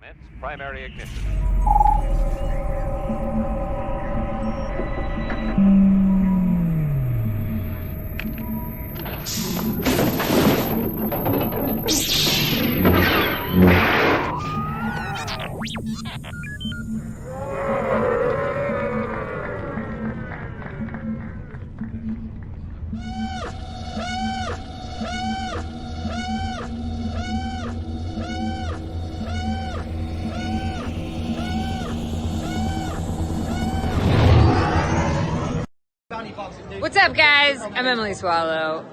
Commence primary ignition. What's up, guys? I'm Emily Swallow.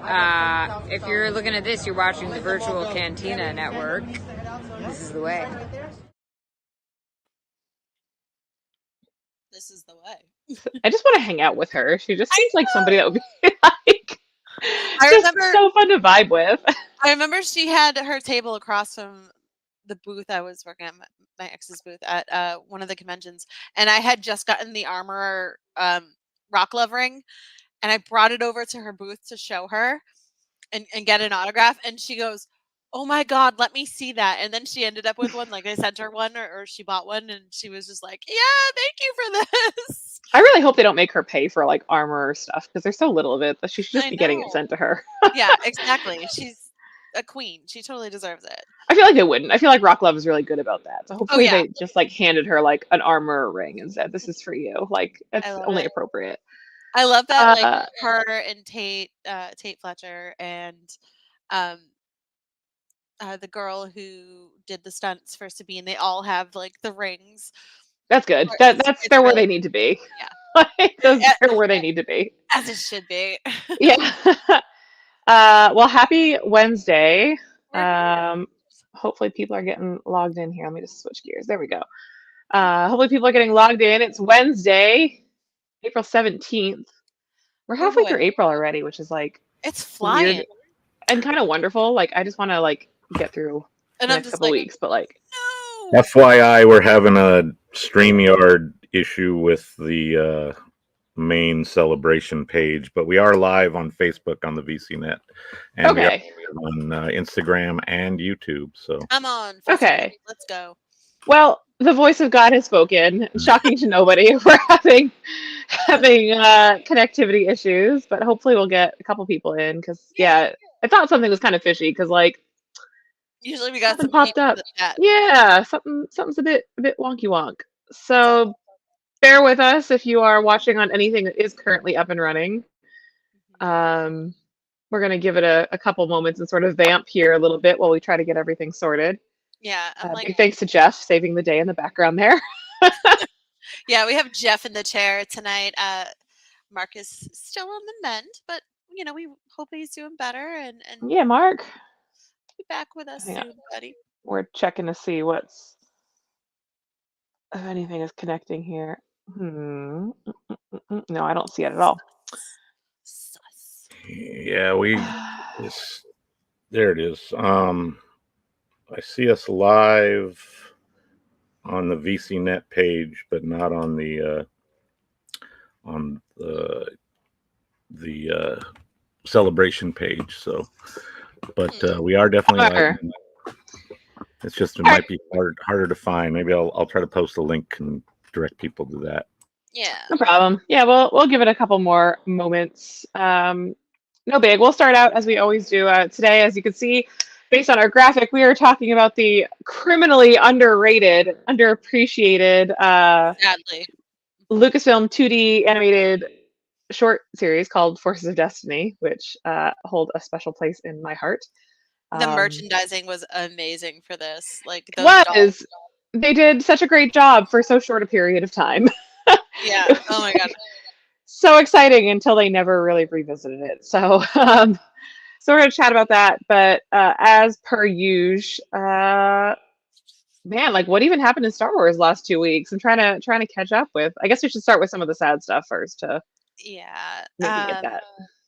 If you're looking at this, you're watching the Virtual Cantina Network. This is the way. This is the way. I just want to hang out with her. She just seems like somebody that would be like I just remember, so fun to vibe with. I remember she had her table across from the booth I was working at, my ex's booth at one of the conventions, and I had just gotten the Armor Rock Love ring, and I brought it over to her booth to show her and get an autograph, and she goes, "Oh my God, let me see that." And then she ended up with one. Like I sent her one, or she bought one, and she was just like, "Yeah, thank you for this." I really hope they don't make her pay for like armor stuff because there's so little of it that she should just I be getting it know. sent to her. Yeah, exactly. She's a queen. She totally deserves it. I feel like they wouldn't. I feel like Rock Love is really good about that. So hopefully yeah. they just like handed her like an armor ring and said, "This is for you." Like it's I love only it. appropriate. I love that, like, Uh, her and Tate Fletcher and, um, the girl who did the stunts for Sabine, they all have, like, the rings. that's good. Or That's it's they're where really they need to be. yeah. Like, those are where they need to be. As it should be. Yeah. Well, happy Wednesday. We're here. Hopefully people are getting logged in here. Let me just switch gears. There we go. Hopefully people are getting logged in. It's Wednesday, April 17th. We're Oh, halfway boy. through April already, which is like It's flying. weird and kind of wonderful. Like I just want to like get through the And I'm next just couple like, weeks, but like "No!" FYI, we're having a StreamYard issue with the main celebration page, but we are live on Facebook on the VCNet, and we are okay. on Instagram and YouTube. So I'm on. Okay. Let's go. Well, the voice of God has spoken. Shocking to nobody. We're having connectivity issues, but hopefully we'll get a couple people in because yeah, I thought something was kind of fishy because like Usually we got something some popped people in up. the chat. Yeah, something's a bit wonky wonk. So bear with us if you are watching on anything that is currently up and running. We're gonna give it a couple moments and sort of vamp here a little bit while we try to get everything sorted. Yeah, I'm like, Big thanks to Jeff saving the day in the background there. yeah, we have Jeff in the chair tonight. Mark is still on the mend, but you know, we hope he's doing better and Yeah, Mark. be back with us Hang on. soon, buddy. We're checking to see what's if anything is connecting here. No, I don't see it at all. Sus. yeah, there it is. I see us live on the VCNet page, but not on the celebration page. So, but we are definitely live. It's just it might be harder to find. Maybe I'll try to post a link and direct people to that. Yeah. No problem. Yeah, we'll give it a couple more moments. No big. We'll start out as we always do. Today, as you can see, based on our graphic, we are talking about the criminally underrated, underappreciated Sadly. Lucasfilm 2D animated short series called Forces of Destiny, which hold a special place in my heart. The merchandising was amazing for this. Like those they did such a great job for so short a period of time. Yeah. Oh my God. So exciting until they never really revisited it. So so we're gonna chat about that. But as per usual, man, like what even happened in Star Wars last 2 weeks? I'm trying to catch up with. I guess we should start with some of the sad stuff first to Yeah. maybe get that.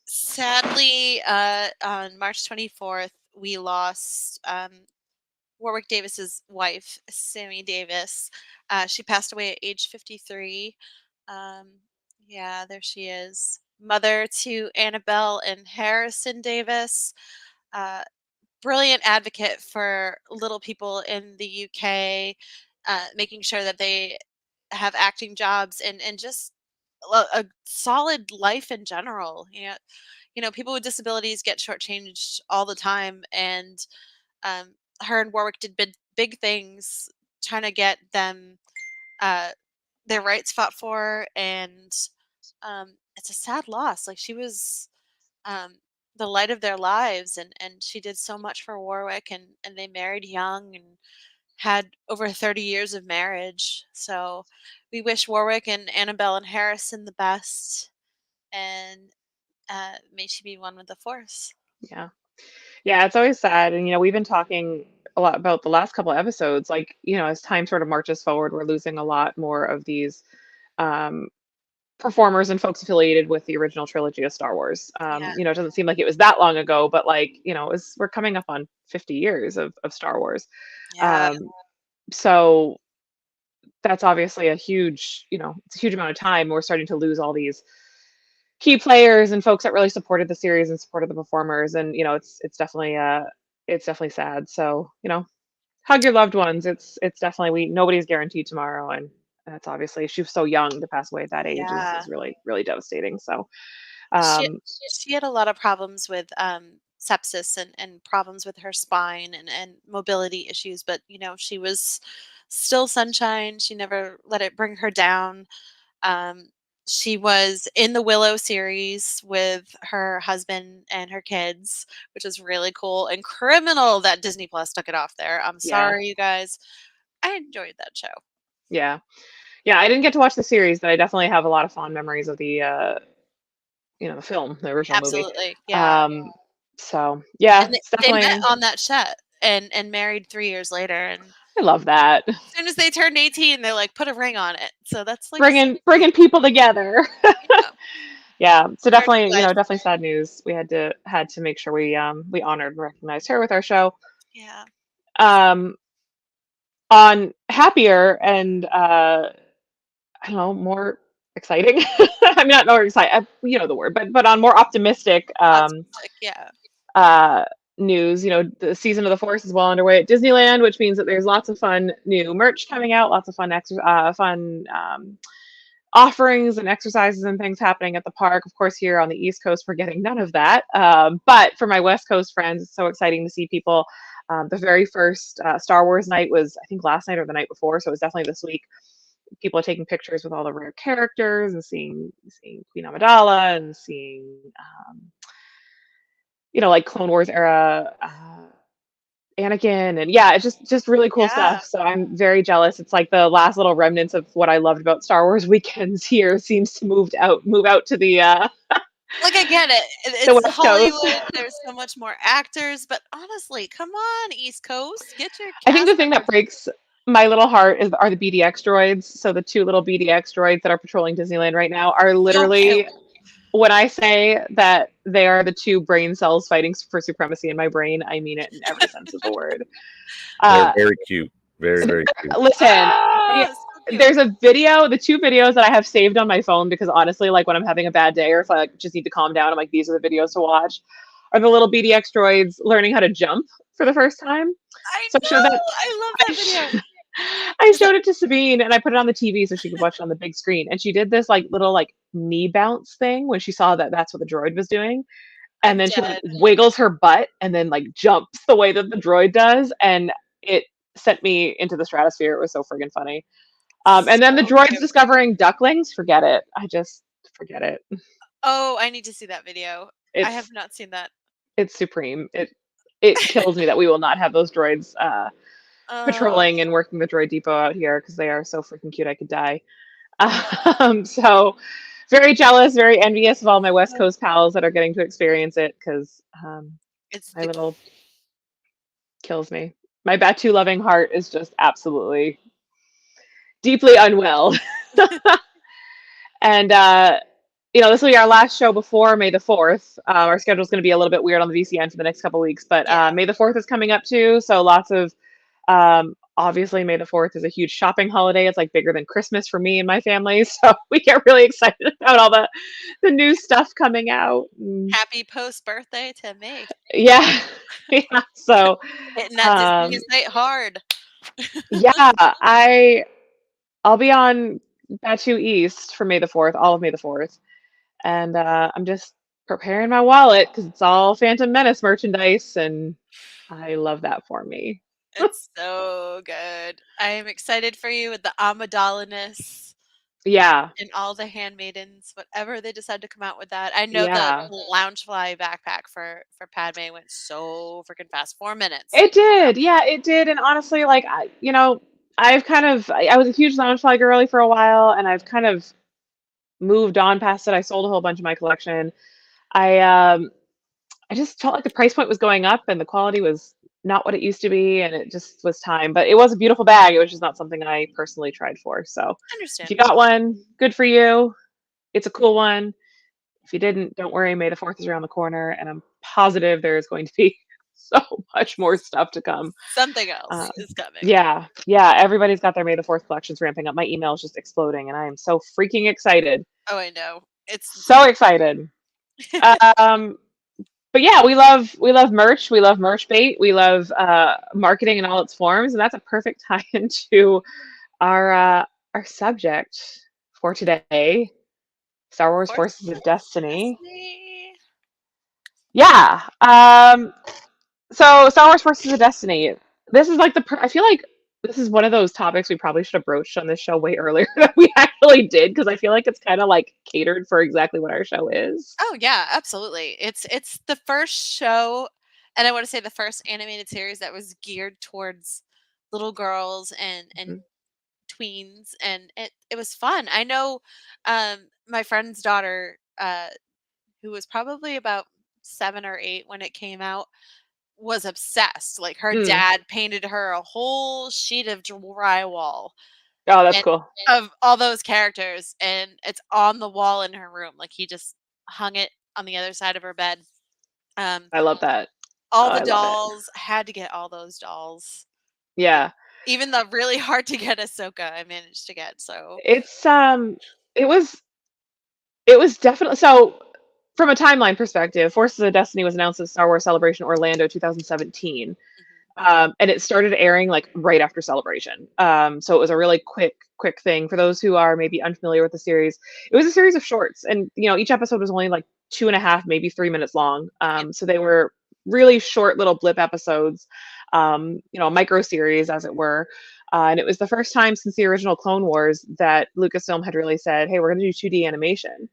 Sadly, on March 24th, we lost Warwick Davis's wife, Sammy Davis. She passed away at age 53. Yeah, there she is. Mother to Annabelle and Harrison Davis. brilliant advocate for little people in the UK, making sure that they have acting jobs and just a solid life in general. People with disabilities get shortchanged all the time, and um, her and Warwick did big things trying to get them uh, their rights fought for, and it's a sad loss. Like, she was um, the light of their lives, and she did so much for Warwick, and they married young and had over 30 years of marriage. So we wish Warwick and Annabelle and Harrison the best, and may she be one with the force. Yeah. Yeah, it's always sad. And, we've been talking a lot about the last couple of episodes. Like, as time sort of marches forward, we're losing a lot more of these um, performers and folks affiliated with the original trilogy of Star Wars. Yeah. It doesn't seem like it was that long ago, but like, we're coming up on 50 years of Star Wars. Yeah. So that's obviously it's a huge amount of time. We're starting to lose all these key players and folks that really supported the series and supported the performers. And, it's definitely sad. So, hug your loved ones. It's definitely, nobody's guaranteed tomorrow. And that's obviously, she was so young to pass away at that age Yeah. is really, really devastating. So, she had a lot of problems with sepsis and problems with her spine and mobility issues, but she was still sunshine. She never let it bring her down. She was in the Willow series with her husband and her kids, which is really cool and criminal that Disney Plus took it off there. I'm Yeah. sorry, you guys. I enjoyed that show. yeah. Yeah, I didn't get to watch the series, but I definitely have a lot of fond memories of the the film, the original movie. Absolutely, yeah. So yeah, And it's they definitely, met on that set and married 3 years later. And I love that. as soon as they turned 18, they're like, put a ring on it. So that's like Bringing people together. yeah. Yeah, so Very definitely, glad. definitely sad news. We had to make sure we honored and recognized her with our show. Yeah. On happier and I don't know, more exciting. I mean, not more exciting, you know the word, but on more optimistic Yeah. news, the season of the Force is well underway at Disneyland, which means that there's lots of fun new merch coming out, lots of fun offerings and exercises and things happening at the park. Of course, here on the East Coast, we're getting none of that. But for my West Coast friends, it's so exciting to see people. The very first Star Wars night was, I think, last night or the night before, so it was definitely this week. People are taking pictures with all the rare characters and seeing Queen Amidala and seeing, like Clone Wars era Anakin, and yeah, it's just really cool stuff. So I'm very jealous. It's like the last little remnants of what I loved about Star Wars weekends here seems to move out to the Like, I get it. the It's West Coast. Hollywood. There's so much more actors, but honestly, come on, East Coast, get your I think the cast thing that breaks my little heart are the BDX droids. So the two little BDX droids that are patrolling Disneyland right now are literally, when I say that they are the two brain cells fighting for supremacy in my brain, I mean it in every sense of the word. They're very cute. Very, very cute. Listen, Oh, so cute. there's a video, the two videos that I have saved on my phone, because honestly, like when I'm having a bad day or if I just need to calm down, I'm like, these are the videos to watch, are the little BDX droids learning how to jump for the first time. I So know. that, I love that video. I showed it to Sabine and I put it on the TV so she could watch it on the big screen. And she did this like little like knee bounce thing when she saw that that's what the droid was doing. And then she like wiggles her butt and then like jumps the way that the droid does. And it sent me into the stratosphere. It was so friggin' funny. And then the droids discovering ducklings, forget it. I just forget it. Oh, I need to see that video. I have not seen that. It's supreme. It kills me that we will not have those droids patrolling and working the droid depot out here because they are so freaking cute. I could die. So very jealous, very envious of all my West Coast pals that are getting to experience it because my little kills me. My Batu loving heart is just absolutely deeply unwell. And this will be our last show before May the 4th. Our schedule is going to be a little bit weird on the VCN for the next couple of weeks, but May the 4th is coming up too. So lots of Obviously, May the 4th is a huge shopping holiday. It's like bigger than Christmas for me and my family. So we get really excited about all the new stuff coming out. Happy post birthday to me. Yeah. Yeah. So Hitting that Disney estate hard. yeah, I'll be on Batu East for May the 4th, all of May the 4th. And I'm just preparing my wallet because it's all Phantom Menace merchandise, and I love that for me. It's so good. I am excited for you with the Amidala-ness Yeah. and all the handmaidens, whatever they decide to come out with that. I know Yeah. the Loungefly backpack for Padme went so freaking fast. 4 minutes. It did. Yeah, it did. And honestly, like, I was a huge Loungefly girly for a while, and I've kind of moved on past it. I sold a whole bunch of my collection. I just felt like the price point was going up and the quality was not what it used to be, and it just was time. But it was a beautiful bag. It was just not something I personally tried for. So if Understand. you got one, good for you. It's a cool one. If you didn't, don't worry. May the 4th is around the corner, and I'm positive there is going to be so much more stuff to come. Something else is coming. Yeah. Everybody's got their May the 4th collections ramping up. My email is just exploding, and I am so freaking excited. Oh, I know. It's So excited. But yeah, we love merch. We love merch bait. We love marketing in all its forms, and that's a perfect tie into our subject for today: Star Wars Forces of Destiny. Yeah. So Star Wars Forces of Destiny. This is like I feel like this is one of those topics we probably should have broached on this show way earlier than we actually did, because I feel like it's kind of like catered for exactly what our show is. Oh yeah, absolutely. It's the first show, and I want to say the first animated series that was geared towards little girls and tweens, and it was fun. I know my friend's daughter, who was probably about 7 or 8 when it came out, was obsessed. Like her dad painted her a whole sheet of drywall. Oh, that's cool. Of all those characters, and it's on the wall in her room. Like he just hung it on the other side of her bed. I love that. All the dolls, had to get all those dolls. Yeah. Even the really hard to get Ahsoka, I managed to get. So it's it was definitely, so from a timeline perspective, Forces of Destiny was announced at Star Wars Celebration Orlando 2017. And it started airing like right after Celebration. So it was a really quick thing. For those who are maybe unfamiliar with the series, it was a series of shorts, and each episode was only like 2.5, maybe 3 minutes long. So they were really short little blip episodes, a micro series, as it were. And it was the first time since the original Clone Wars that Lucasfilm had really said, "Hey, we're going to do 2D animation."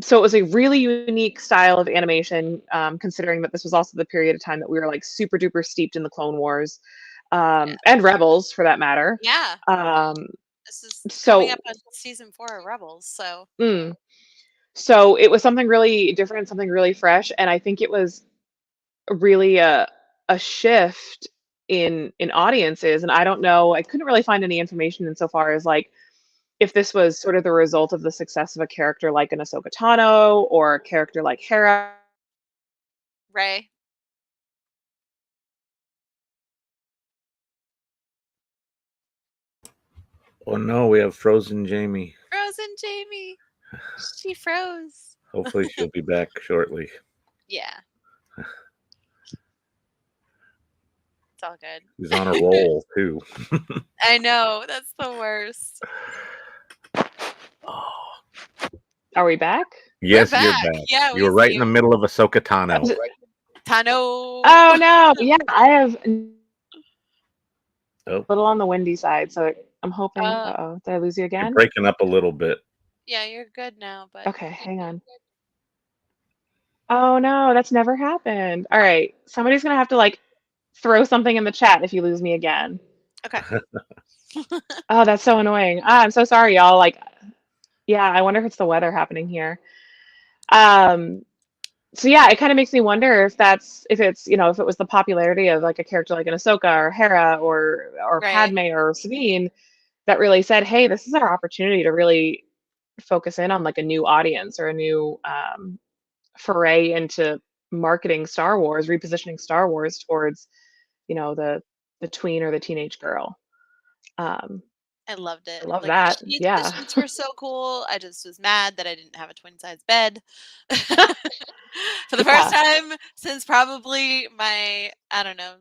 So it was a really unique style of animation, considering that this was also the period of time that we were like super duper steeped in the Clone Wars, and Rebels for that matter. Yeah. This is So coming up on season 4 of Rebels, so. So it was something really different, something really fresh, and I think it was really a shift in audiences. And I don't know, I couldn't really find any information insofar as like if this was sort of the result of the success of a character like an Ahsoka Tano or a character like Hera. Rey. Oh no, we have frozen Jamie. Frozen Jamie. She froze. Hopefully she'll be back shortly. Yeah. It's all good. She's on a roll too. I know, that's the worst. Are we back? Yes, We're you're back. back. Yeah, You were right in the middle of Ahsoka Tano. Tano. Oh no, yeah, I have Oh. a little on the windy side, so I'm hoping. Did I lose you again? You're breaking up a little bit. Yeah, you're good now, but Okay, hang on. Oh no, that's never happened. All right, somebody's gonna have to like throw something in the chat if you lose me again. Okay. Oh, that's so annoying. I'm so sorry, y'all. Like, yeah, I wonder if it's the weather happening here. So yeah, it kind of makes me wonder if it's if it was the popularity of like a character like an Ahsoka or Hera or Right. Padme or Sabine that really said, "Hey, this is our opportunity to really focus in on like a new audience or a new foray into marketing Star Wars, repositioning Star Wars towards the tween or the teenage girl. Um, I loved I it. love Like that. the Yeah. sheets were so cool. I just was mad that I didn't have a twin size bed. For the first Yeah. time since probably my, I don't know,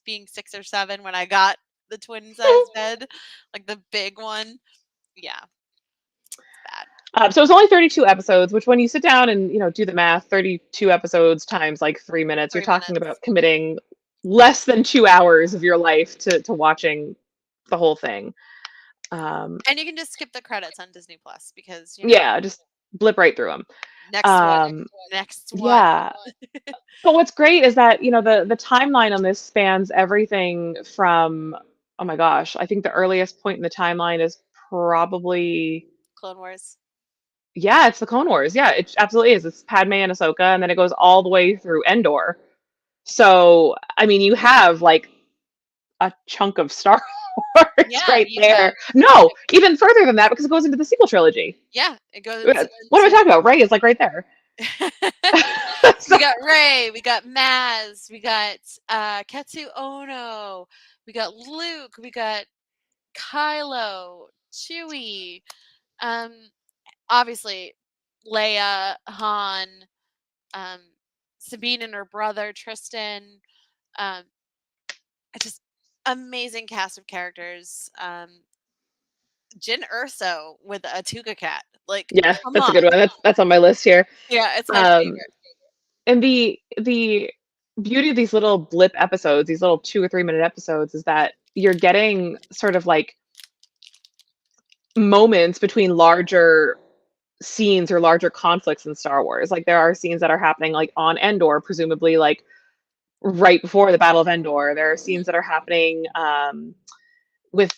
being 6 or 7 when I got the twin size bed, like the big one. Yeah, bad. So it's only 32 episodes, which when you sit down and, do the math, 32 episodes times like 3 minutes, you're 3 talking minutes. about committing less than 2 hours of your life to watching the whole thing. And you can just skip the credits on Disney Plus because, Yeah, just blip right through them. next one, next one. Yeah. But what's great is that, the timeline on this spans everything from, oh my gosh, I think the earliest point in the timeline is probably, Clone Wars. yeah, it's the Clone Wars. Yeah, it absolutely is. It's Padme and Ahsoka, and then it goes all the way through Endor. So, I mean, you have like a chunk of Star Wars Yeah, right you there. have. No, even further than that because it goes into the sequel trilogy. Yeah, it goes. What am I talking about? Rey is like right there. We got Rey, we got Maz, we got Ketsu Ono, we got Luke, we got Kylo, Chewie, obviously Leia, Han, um, Sabine and her brother Tristan. Just amazing cast of characters. Jyn Erso with a Tuga cat. Like, Yeah, come that's a on. good one. That's on my list here. Yeah, it's my favorite. And the beauty of these little blip episodes, these little 2 or 3 minute episodes, is that you're getting sort of like moments between larger scenes or larger conflicts in Star Wars. Like there are scenes that are happening like on Endor, presumably like right before the Battle of Endor. There are scenes that are happening with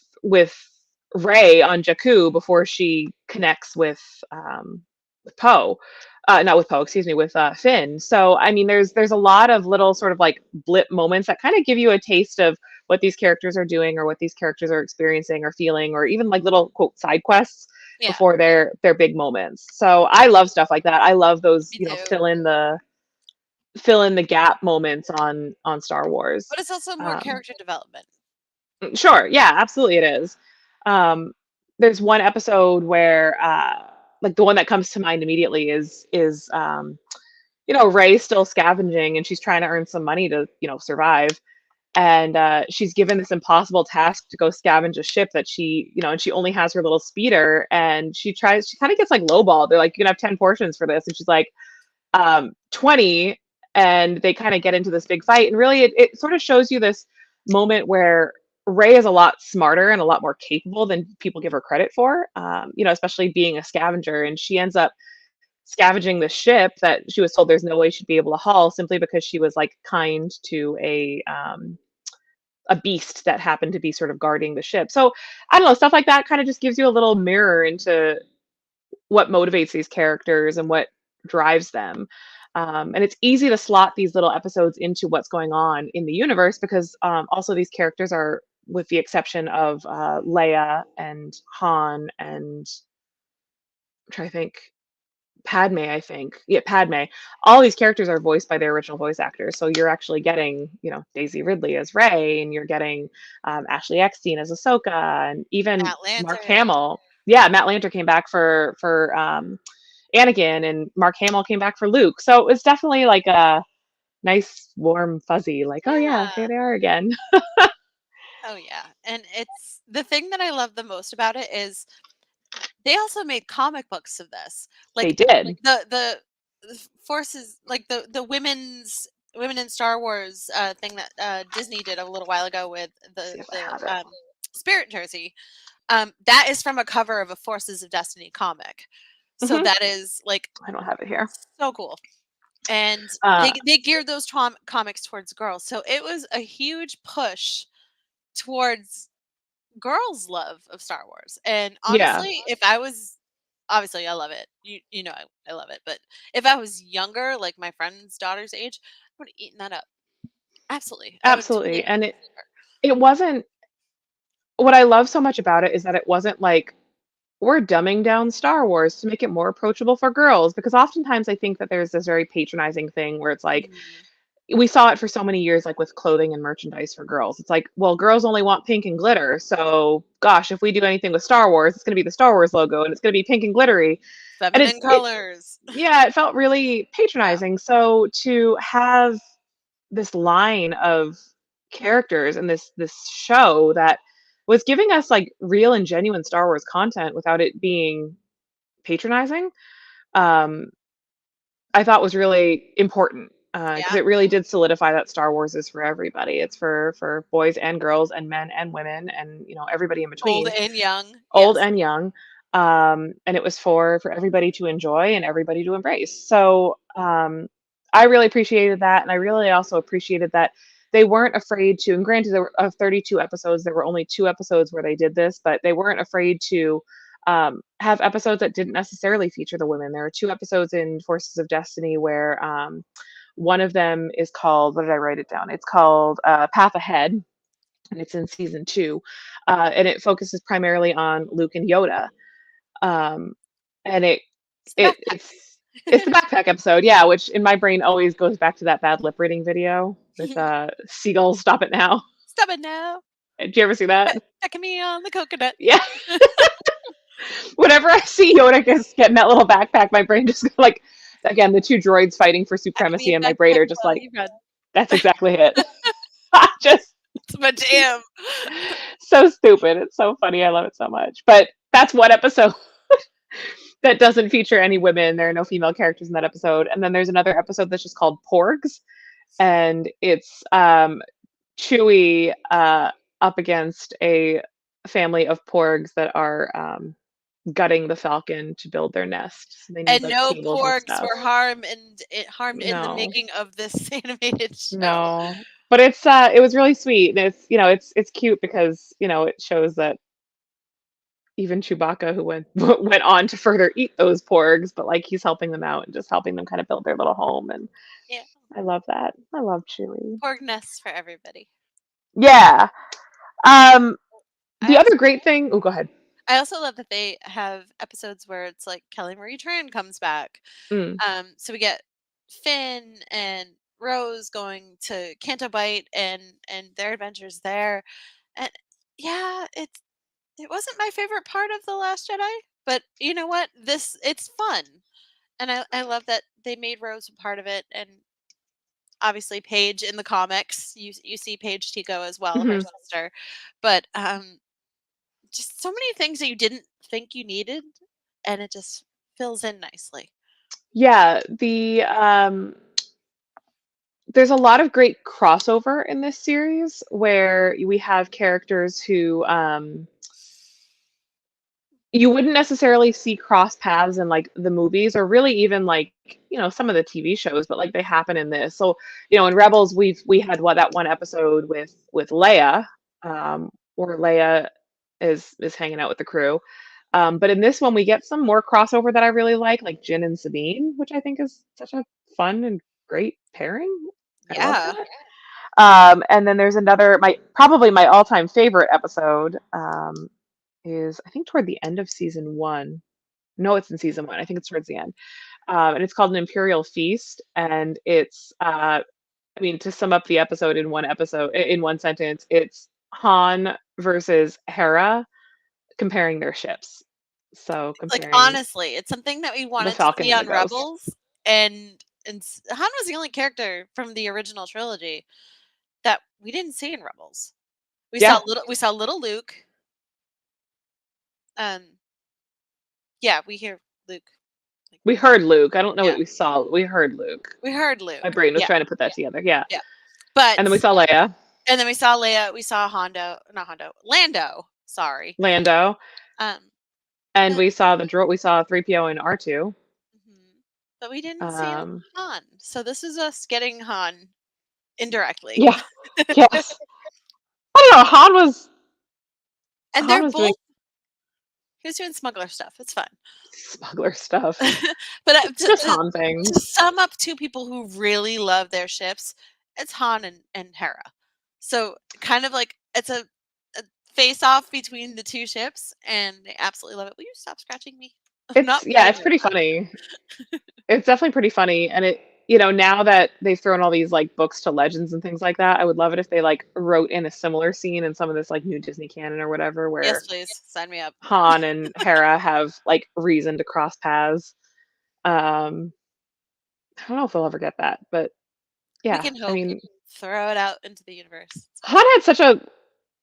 Rey on Jakku before she connects with Poe. Not with Poe, excuse me, with Finn. So I mean, there's a lot of little sort of like blip moments that kind of give you a taste of what these characters are doing or what these characters are experiencing or feeling, or even like little quote side quests Yeah, before their big moments. So I love stuff like that. I love those, me too. fill in the gap moments on Star Wars. But it's also more character development. Sure, yeah, absolutely it is. There's one episode where like the one that comes to mind immediately is Rey's still scavenging and she's trying to earn some money to, survive. And she's given this impossible task to go scavenge a ship that and she only has her little speeder, and she kind of gets like lowballed. They're like, you can have 10 portions for this, and she's like, 20. And they kind of get into this big fight, and really it sort of shows you this moment where Rey is a lot smarter and a lot more capable than people give her credit for, especially being a scavenger. And she ends up scavenging the ship that she was told there's no way she'd be able to haul, simply because she was like kind to a beast that happened to be sort of guarding the ship. So I don't know, stuff like that kind of just gives you a little mirror into what motivates these characters and what drives them. And it's easy to slot these little episodes into what's going on in the universe because also these characters are, with the exception of Leia and Han and I'm trying to think, Padme, I think. Yeah, Padme. All these characters are voiced by their original voice actors. So you're actually getting, Daisy Ridley as Rey, and you're getting Ashley Eckstein as Ahsoka, and even Matt Mark Lanter. Hamill. Yeah, Matt Lanter came back for Anakin, and Mark Hamill came back for Luke. So it's definitely like a nice, warm, fuzzy, like, oh yeah, here Yeah. they are again. Oh yeah. And it's the thing that I love the most about it is they also made comic books of this. They Like did. the forces, like the women in Star Wars thing that Disney did a little while ago with See the if I have it. Spirit jersey. That is from a cover of a Forces of Destiny comic. So Mhm. that is like I don't have it here. so cool. And they geared those comics towards girls. So it was a huge push towards girls' love of Star Wars. And Yeah. honestly, if I was, obviously I love it. You know I love it. But if I was younger, like my friend's daughter's age, I would have eaten that up. Absolutely. I would Absolutely. totally And eat it wasn't, what I love so much about it is that it wasn't like we're dumbing down Star Wars to make it more approachable for girls, because oftentimes I think that there's this very patronizing thing where it's like, it. we saw it for so many years, like with clothing and merchandise for girls. It's like, well, girls only want pink and glitter. So, gosh, if we do anything with Star Wars, it's going to be the Star Wars logo and it's going to be pink and glittery. And Feminine colors. yeah, it felt really patronizing. So to have this line of characters and this show that was giving us like real and genuine Star Wars content without it being patronizing, um, I thought was really important because Yeah. it really did solidify that Star Wars is for everybody. It's for boys and girls and men and women and everybody in between, Old and young. old Yes. and young. And it was for everybody to enjoy and everybody to embrace. So I really appreciated that, and I really also appreciated that they weren't afraid to. And granted, there were of 32 episodes, there were only 2 episodes where they did this, but they weren't afraid to have episodes that didn't necessarily feature the women. There are 2 episodes in Forces of Destiny where one of them is called, what did I write it down? It's called Path Ahead, and it's in season 2, and it focuses primarily on Luke and Yoda. And it's the backpack episode, yeah, which in my brain always goes back to that bad lip reading video with Seagull, Stop It Now. Stop it now. Did you ever see that? Pecking me on the coconut. Yeah. Whenever I see Yoda get in that little backpack, my brain just like, again, the 2 droids fighting for supremacy in my brain are just like, that's exactly it. Just it's my jam. so stupid. It's so funny. I love it so much. But that's one episode that doesn't feature any women. There are no female characters in that episode. And then there's another episode that's just called Porgs, and it's Chewie up against a family of porgs that are gutting the Falcon to build their nest. So they need, And like, no cables and porgs stuff. were harmed in the No. making of this animated show. No, but it was really sweet, and it's cute because it shows that even Chewbacca, who went on to further eat those porgs, but like he's helping them out and just helping them kind of build their little home. And Yeah. I love that. I love Chewie. Porg nests for everybody. Yeah. The I other great thing. Oh, go ahead. I also love that they have episodes where it's like Kelly Marie Tran comes back. Mm. So we get Finn and Rose going to Canto Bight and their adventures there. And yeah, it wasn't my favorite part of The Last Jedi, but you know what? It's fun. And I love that they made Rose a part of it, and obviously Paige in the comics. You see Paige Tico as well, her sister. But just so many things that you didn't think you needed, and it just fills in nicely. Yeah, there's a lot of great crossover in this series where we have characters who you wouldn't necessarily see cross paths in like the movies or really even like some of the TV shows, but like they happen in this. So in Rebels we had that one episode with Leia, where Leia is hanging out with the crew. But in this one, we get some more crossover that I really like Jyn and Sabine, which I think is such a fun and great pairing. I love that. And then there's another, probably my all-time favorite episode is I think toward the end of season 1. No, it's in season 1. I think it's towards the end. And it's called An Imperial Feast, and it's to sum up the episode in one sentence, it's Han versus Hera comparing their ships. So comparing, honestly, it's something that we wanted to see on Rebels, and Han was the only character from the original trilogy that we didn't see in Rebels. We saw little Luke. Yeah, we hear Luke. We heard Luke. I don't know what we saw. We heard Luke. My brain was trying to put that together. Yeah. Yeah. But and then we saw Leia. And then we saw Leia. We saw Lando. Sorry. Lando. And we saw we saw 3PO and R2. But we didn't see Han. So this is us getting Han indirectly. Yeah. Yes. I don't know. Han was. And they're both. He was doing smuggler stuff. It's fun. Smuggler stuff. But just Han things. To sum up 2 people who really love their ships, it's Han and Hera. So kind of like it's a face-off between the 2 ships, and they absolutely love it. Will you stop scratching me? It's pretty funny. It's definitely pretty funny, and now that they've thrown all these like books to Legends and things like that, I would love it if they like wrote in a similar scene in some of this like new Disney canon or whatever, Yes, where please sign me up. Han and Hera have like reason to cross paths. I don't know if we'll ever get that, but yeah, We can I hope. mean, Throw it out into the universe. It's fine. Han had such a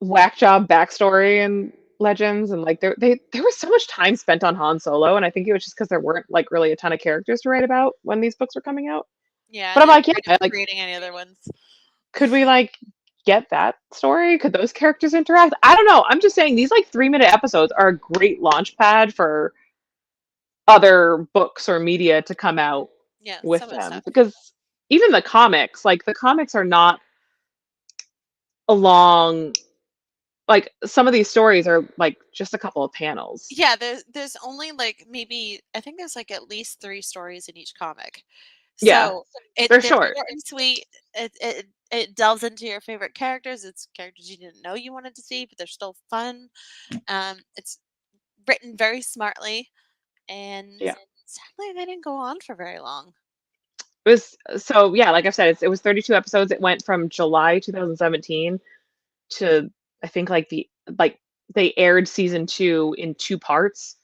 whack job backstory in Legends, and like there was so much time spent on Han Solo, and I think it was just because there weren't like really a ton of characters to write about when these books were coming out. Yeah, But I'm they're like, afraid yeah, of like, creating any other ones. could we like get that story? Could those characters interact? I don't know. I'm just saying these like 3-minute episodes are a great launch pad for other books or media to come out Yeah, so with much them, stuff. because even the comics, like the comics are not a long, like some of these stories are like just a couple of panels. Yeah, there's only like maybe I think there's like at least 3 stories in each comic. Yeah, So they're they're short. short and sweet. It delves into your favorite characters. It's characters you didn't know you wanted to see, but they're still fun. It's written very smartly, and Yeah. sadly they didn't go on for very long. It was, so yeah, like I said, it was 32 episodes. It went from July 2017 to, I think, like they aired season 2 in 2 parts.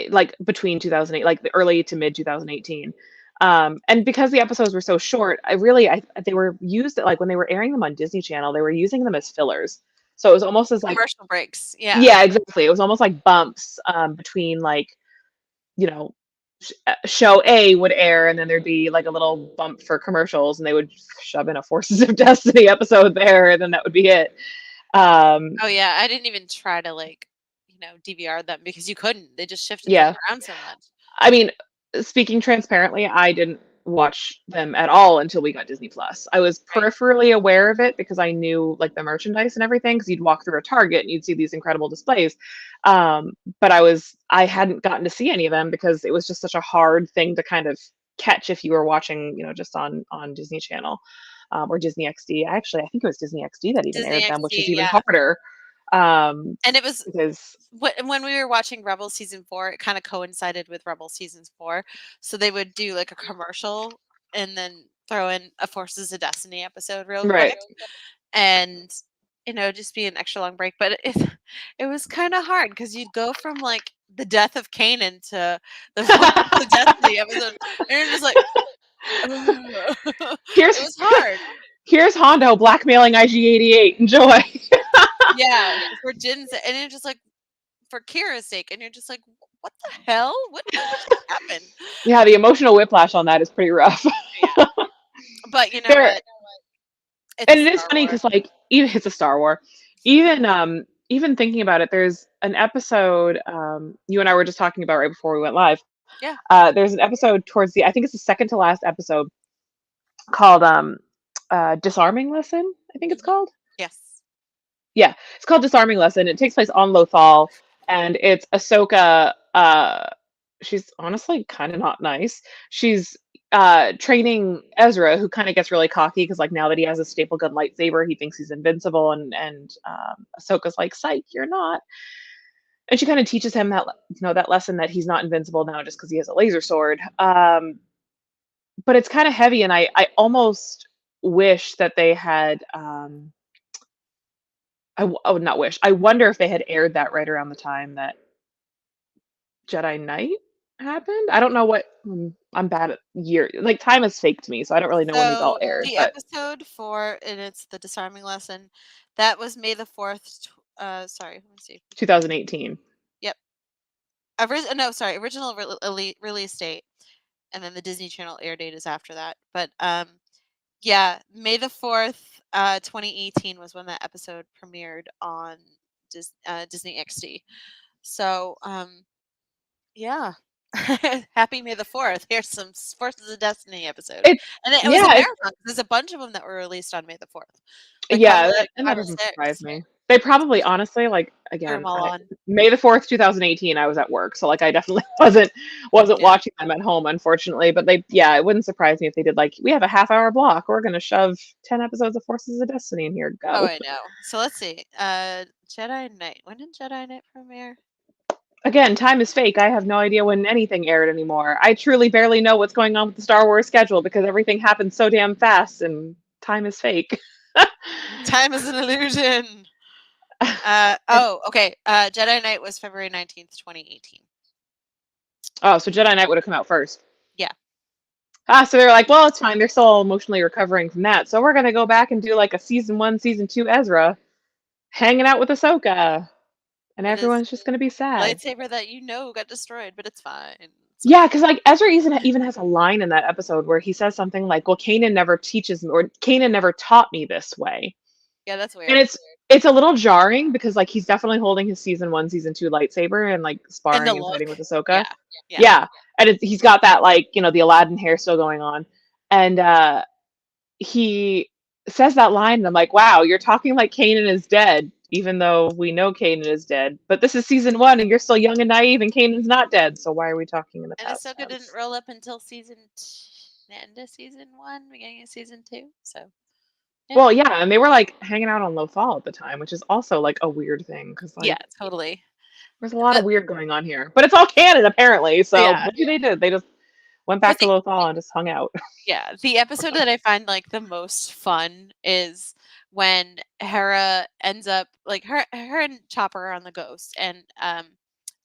Like between 2008, like the early to mid 2018. And because the episodes were so short, they were used like when they were airing them on Disney Channel, they were using them as fillers. So it was almost as like, Commercial breaks. Yeah. yeah, exactly. It was almost like bumps between like, you know, show A would air, and then there'd be like a little bump for commercials, and they would shove in a Forces of Destiny episode there, and then that would be it. Oh yeah, I didn't even try to like, DVR them because you couldn't. They just shifted them Yeah. around so much. I mean, speaking transparently, I didn't watch them at all until we got Disney Plus. I was Right. peripherally aware of it because I knew like the merchandise and everything, because you'd walk through a Target and you'd see these incredible displays. But I hadn't gotten to see any of them because it was just such a hard thing to kind of catch if you were watching, just on Disney Channel, or Disney XD. Actually, I think it was Disney XD that even Disney aired them, which was XD, even yeah. harder. And it was Because when we were watching Rebels season 4, it kind of coincided with Rebels season 4. So they would do like a commercial and then throw in a Forces of Destiny episode real right. quick, and just be an extra long break. But it was kind of hard because you'd go from like the death of Kanan to the Forces of Destiny episode, and you're just like, Here's it was hard. Here's Hondo blackmailing IG-88. Enjoy. Yeah, for Jin's, and you're just like, for Kira's sake, and you're just like, what the hell? What just happened? Yeah, the emotional whiplash on that is pretty rough. Yeah. But you know There- what? And it is funny because like even it's a Star War. Even thinking about it, there's an episode you and I were just talking about right before we went live. Yeah. There's an episode towards I think it's the second to last episode, called Disarming Lesson, I think it's called. Yes. Yeah, it's called Disarming Lesson. It takes place on Lothal, and it's Ahsoka. She's honestly kind of not nice. She's training Ezra, who kind of gets really cocky because like now that he has a staple gun lightsaber, he thinks he's invincible, and Ahsoka's like, "Psych, you're not." And she kind of teaches him that that lesson that he's not invincible now just because he has a laser sword. But it's kind of heavy, and I almost wish that they had. I would not wish. I wonder if they had aired that right around the time that Jedi Knight happened. I don't know what. I'm bad at year. Like time is fake to me, so I don't really know when these all aired. The But episode for, and it's the Disarming Lesson, that was May the 4th. Sorry, let me see. 2018. Original release date, and then the Disney Channel air date is after that. But yeah, May the 4th, 2018 was when that episode premiered on Disney XD. So yeah. Happy May the 4th. Here's some Forces of Destiny episode. And it was a marathon. There's a bunch of them that were released on May the 4th. Like that doesn't surprise me. They probably, honestly, like again, May the 4th, 2018, I was at work, so like I definitely wasn't watching them at home, unfortunately. But it wouldn't surprise me if they did like, we have a half-hour block, we're gonna shove 10 episodes of Forces of Destiny in here. Go. Oh, I know. So let's see. Jedi Knight. When did Jedi Knight premiere? Again, time is fake. I have no idea when anything aired anymore. I truly barely know what's going on with the Star Wars schedule because everything happens so damn fast and time is fake. Time is an illusion. Okay. Jedi Knight was February 19th, 2018. Oh, so Jedi Knight would have come out first. Yeah. So they're like, well, it's fine. They're still emotionally recovering from that. So we're going to go back and do like a season 1, season 2 Ezra hanging out with Ahsoka. And With his everyone's just going to be sad. lightsaber that got destroyed, but it's fine. Yeah, because like Ezra even has a line in that episode where he says something like, well, Kanan never teaches me, or Kanan never taught me this way. Yeah, that's weird. And it's a little jarring because like he's definitely holding his season 1, season 2 lightsaber and like sparring and fighting with Ahsoka. Yeah. And he's got that like, the Aladdin hair still going on. And he says that line and I'm like, wow, you're talking like Kanan is dead, even though we know Kanan is dead. But this is season 1 and you're still young and naive and Kanan's not dead. So why are we talking in the past? And Ahsoka didn't roll up until end of season 1, beginning of season 2. So yeah. Well, yeah, and they were like hanging out on Lothal at the time, which is also like a weird thing because like, yeah, totally. There's a lot of weird going on here, but it's all canon apparently. So what they did, they just went back to Lothal and just hung out. Yeah, the episode that I find like the most fun is when Hera ends up like her and Chopper are on the Ghost, and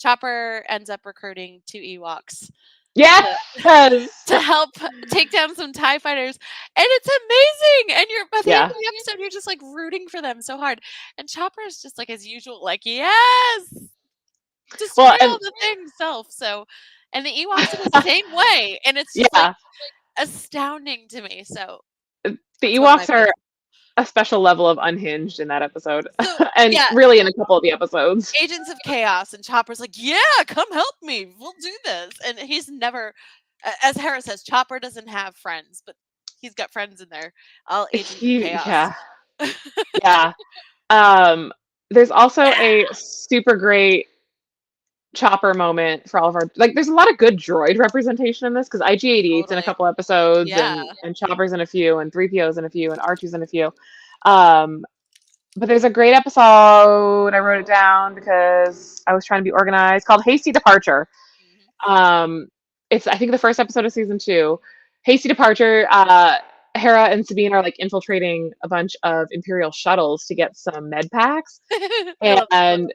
Chopper ends up recruiting 2 Ewoks. Yeah, to help take down some TIE fighters, and it's amazing. And by the end of the episode, you're just like rooting for them so hard. And Chopper is just like as usual, like yes, destroy all the things self. So, and the Ewoks are the same way, and it's just like astounding to me. So the Ewoks are a special level of unhinged in that episode, and really in a couple of the episodes. Agents of Chaos, and Chopper's like, yeah, come help me, we'll do this. And he's never, as Hera says, Chopper doesn't have friends, but he's got friends in there. All Agents of Chaos. There's also a super great Chopper moment for all of our there's a lot of good droid representation in this because IG-88's in a couple episodes and Chopper's in a few and 3PO's in a few and R2's in a few. But there's a great episode, I wrote it down because I was trying to be organized, called Hasty Departure. It's I think the first episode of season 2. Hasty Departure, Hera and Sabine are like infiltrating a bunch of Imperial shuttles to get some med packs. And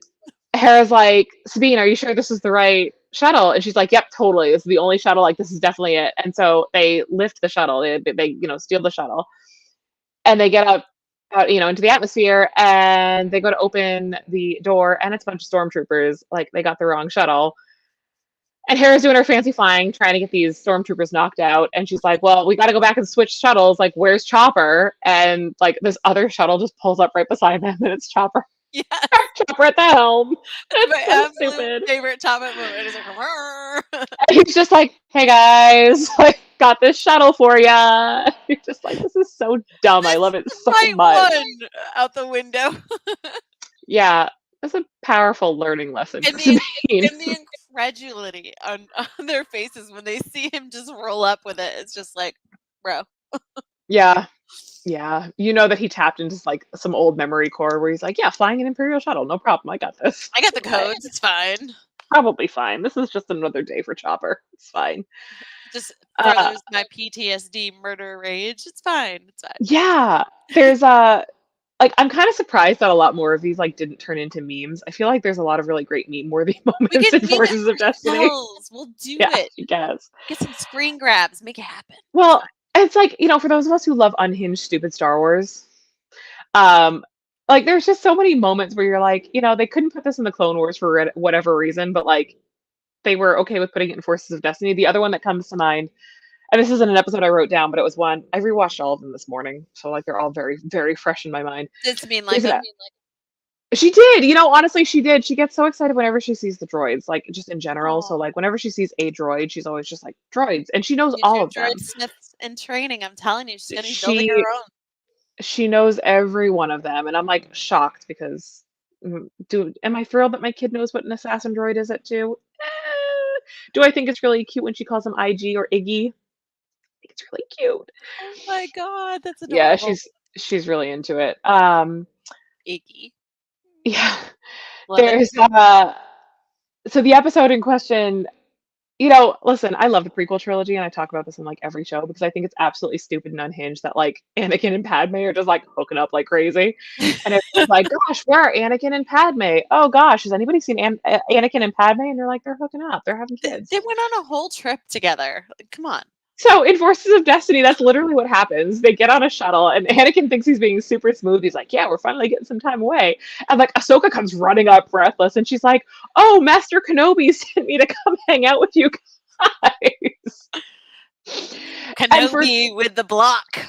Hera's like, Sabine, are you sure this is the right shuttle? And she's like, yep, totally. This is the only shuttle. Like, this is definitely it. And so they lift the shuttle. They steal the shuttle. And they get out, into the atmosphere. And they go to open the door. And it's a bunch of stormtroopers. Like, they got the wrong shuttle. And Hera's doing her fancy flying, trying to get these stormtroopers knocked out. And she's like, well, we got to go back and switch shuttles. Like, where's Chopper? And, like, this other shuttle just pulls up right beside them. And it's Chopper. Yeah, Chopper at the helm. That's my so stupid. Favorite Chopper moment is like, he's just like, "Hey guys, like, got this shuttle for ya." You're just like, "This is so dumb." I love it so much. Out the window. Yeah, that's a powerful learning lesson. And the incredulity on their faces when they see him just roll up with it, it's just like, bro. Yeah, that he tapped into like some old memory core where he's like, yeah, flying an Imperial shuttle, no problem. I got this. I got the codes. It's fine. Probably fine. This is just another day for Chopper. It's fine. Just furthers my PTSD murder rage. It's fine. It's fine. Yeah, there's I'm kind of surprised that a lot more of these didn't turn into memes. I feel like there's a lot of really great meme-worthy moments in Forces of Destiny. We'll do it. I guess. Get some screen grabs. Make it happen. Well. It's like, for those of us who love unhinged, stupid Star Wars, there's just so many moments where you're like, they couldn't put this in the Clone Wars for whatever reason, but they were okay with putting it in Forces of Destiny. The other one that comes to mind, and this isn't an episode I wrote down, but it was one, I rewatched all of them this morning, so they're all very, very fresh in my mind. Did Sabine like them? She did, honestly, she did. She gets so excited whenever she sees the droids, just in general. So, whenever she sees a droid, she's always just like, droids. And she knows all of them. Droid Smith's in training, I'm telling you. She's going to be building her own. She knows every one of them. And I'm, shocked because, am I thrilled that my kid knows what an assassin droid is at 2? Do I think it's really cute when she calls him IG or Iggy? I think it's really cute. Oh, my God. That's adorable. Yeah, she's really into it. Iggy. Yeah, Love there's So the episode in question, listen, I love the prequel trilogy, and I talk about this in like every show because I think it's absolutely stupid and unhinged that like Anakin and Padme are just like hooking up like crazy, and it's like, gosh, where are Anakin and Padme? Oh gosh, has anybody seen Anakin and Padme? And they're like, they're hooking up, they're having kids. They went on a whole trip together. Like, come on. So in Forces of Destiny, that's literally what happens. They get on a shuttle, and Anakin thinks he's being super smooth. He's like, "Yeah, we're finally getting some time away." And like Ahsoka comes running up, breathless, and she's like, "Oh, Master Kenobi sent me to come hang out with you guys." Kenobi with the block.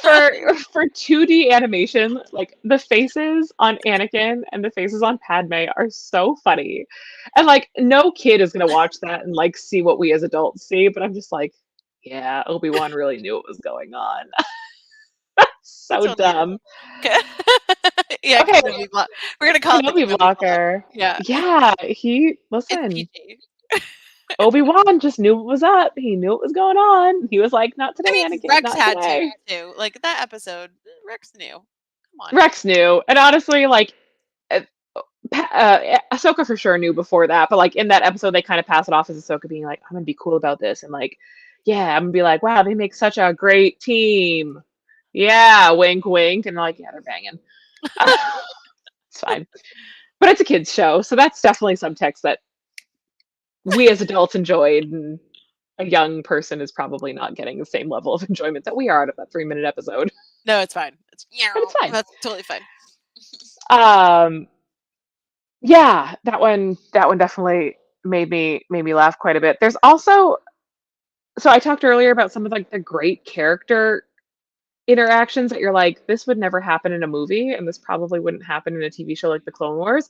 for 2D animation, like the faces on Anakin and the faces on Padme are so funny, and like no kid is gonna watch that and like see what we as adults see. But I'm just like, yeah, Obi-Wan really knew what was going on. So Totally. dumb. Yeah, Okay. we're gonna call Kenobi it the blocker. Yeah. Yeah, It's listen. PG. Obi-Wan just knew what was up. He knew what was going on. He was like, "Not today, I mean, Anakin. Rex Not had today." to too. Like that episode, Rex knew. Come on. Rex knew, and honestly, like, Ahsoka for sure knew before that. But like in that episode, they kind of pass it off as Ahsoka being like, "I'm gonna be cool about this," and like, yeah, I'm gonna be like, "Wow, they make such a great team." Yeah, wink, wink, and like, yeah, they're banging. It's fine, but it's a kids show, so that's definitely subtext that we as adults enjoyed, and a young person is probably not getting the same level of enjoyment that we are out of that 3-minute episode. No, it's fine. But it's fine. That's totally fine. Yeah, that one definitely made me laugh quite a bit. There's also, so I talked earlier about some of like the great character interactions that you're like, this would never happen in a movie, and this probably wouldn't happen in a TV show like the Clone Wars.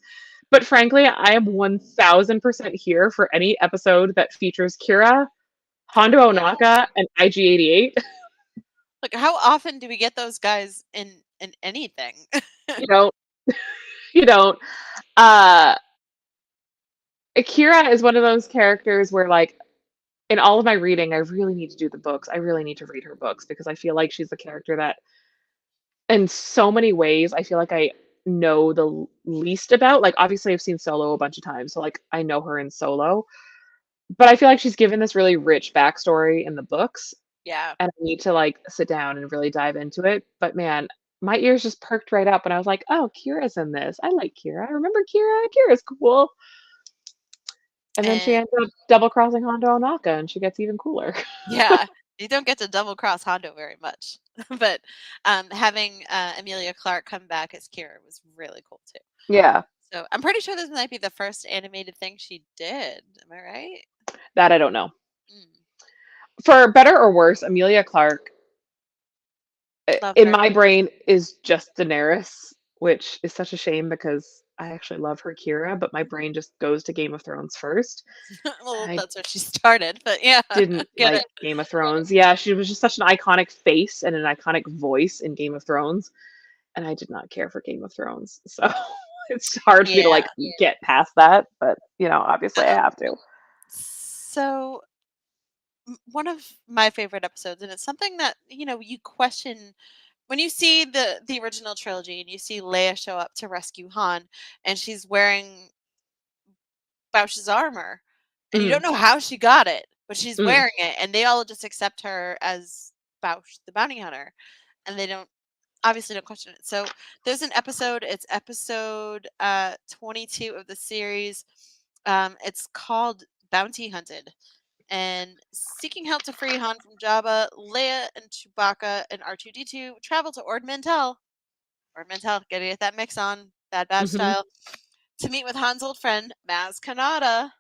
But frankly, I am 1000% here for any episode that features Kira, Hondo Ohnaka, and IG-88. Like, how often do we get those guys in anything? You don't. You don't. Kira is one of those characters where, like, in all of my reading, I really need to do the books. I really need to read her books because I feel like she's the character that, in so many ways, I feel like I know the least about. Like, obviously, I've seen Solo a bunch of times, so like I know her in Solo, but I feel like she's given this really rich backstory in the books, Yeah. and I need to like sit down and really dive into it. But man, my ears just perked right up, and I was like, "Oh, Kira's in this. I like Kira. I remember Kira. Kira's cool." And then she ends up double crossing Hondo Ohnaka, and she gets even cooler. Yeah, you don't get to double cross Hondo very much, but having Emilia Clarke come back as Kira was really cool too. Yeah, So I'm pretty sure this might be the first animated thing she did. Am I right? that I don't know. Mm, For better or worse, Emilia Clarke, love in her. my brain, is just Daenerys, which is such a shame because I actually love her Kira, but my brain just goes to Game of Thrones first. Well, I that's where she started, but yeah, didn't get like it. Game of Thrones. Yeah, she was just such an iconic face and an iconic voice in Game of Thrones, and I did not care for Game of Thrones. So it's hard for me to like get past that, but obviously I have to. So one of my favorite episodes, and it's something that you question when you see the original trilogy and you see Leia show up to rescue Han, and she's wearing Bausch's armor, and you don't know how she got it, but she's wearing it, and they all just accept her as Bausch, the bounty hunter, and they obviously don't question it. So there's an episode. It's episode 22 of the series. It's called Bounty Hunted. And seeking help to free Han from Jabba, Leia and Chewbacca and R2-D2 travel to Ord Mantell. Ord Mantell, gotta get that mix on, Bad Batch style, to meet with Han's old friend, Maz Kanata.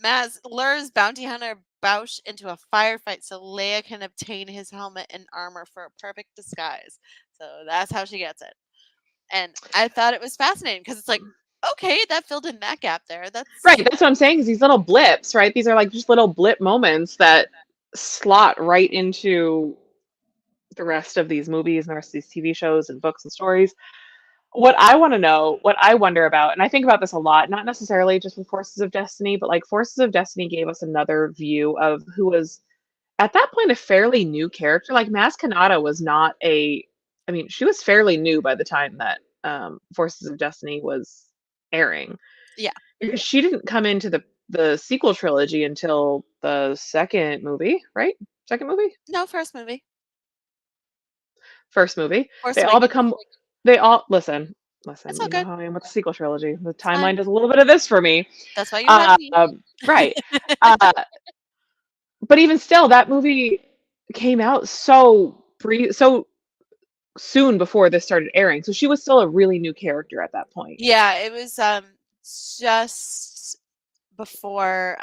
Maz lures bounty hunter Bausch into a firefight so Leia can obtain his helmet and armor for a perfect disguise. So that's how she gets it. And I thought it was fascinating because it's like, okay, that filled in that gap there. That's right. That's what I'm saying. Is these little blips, right? These are like just little blip moments that slot right into the rest of these movies and the rest of these TV shows and books and stories. What I want to know, what I wonder about, and I think about this a lot, not necessarily just with Forces of Destiny, but like Forces of Destiny gave us another view of who was at that point a fairly new character. Like Maz Kanata was not she was fairly new by the time that Forces of Destiny was airing. Yeah. Because she didn't come into the sequel trilogy until the second movie, right? Second movie? No, first movie. First movie. Force They all Awakens. become they all listen. It's Listen, all you know good. how I am with the sequel trilogy. The It's fine. timeline does a little bit of this for me. That's why you had me. Right. Uh, but even still, that movie came out so soon before this started airing. So she was still a really new character at that point. Yeah, it was just before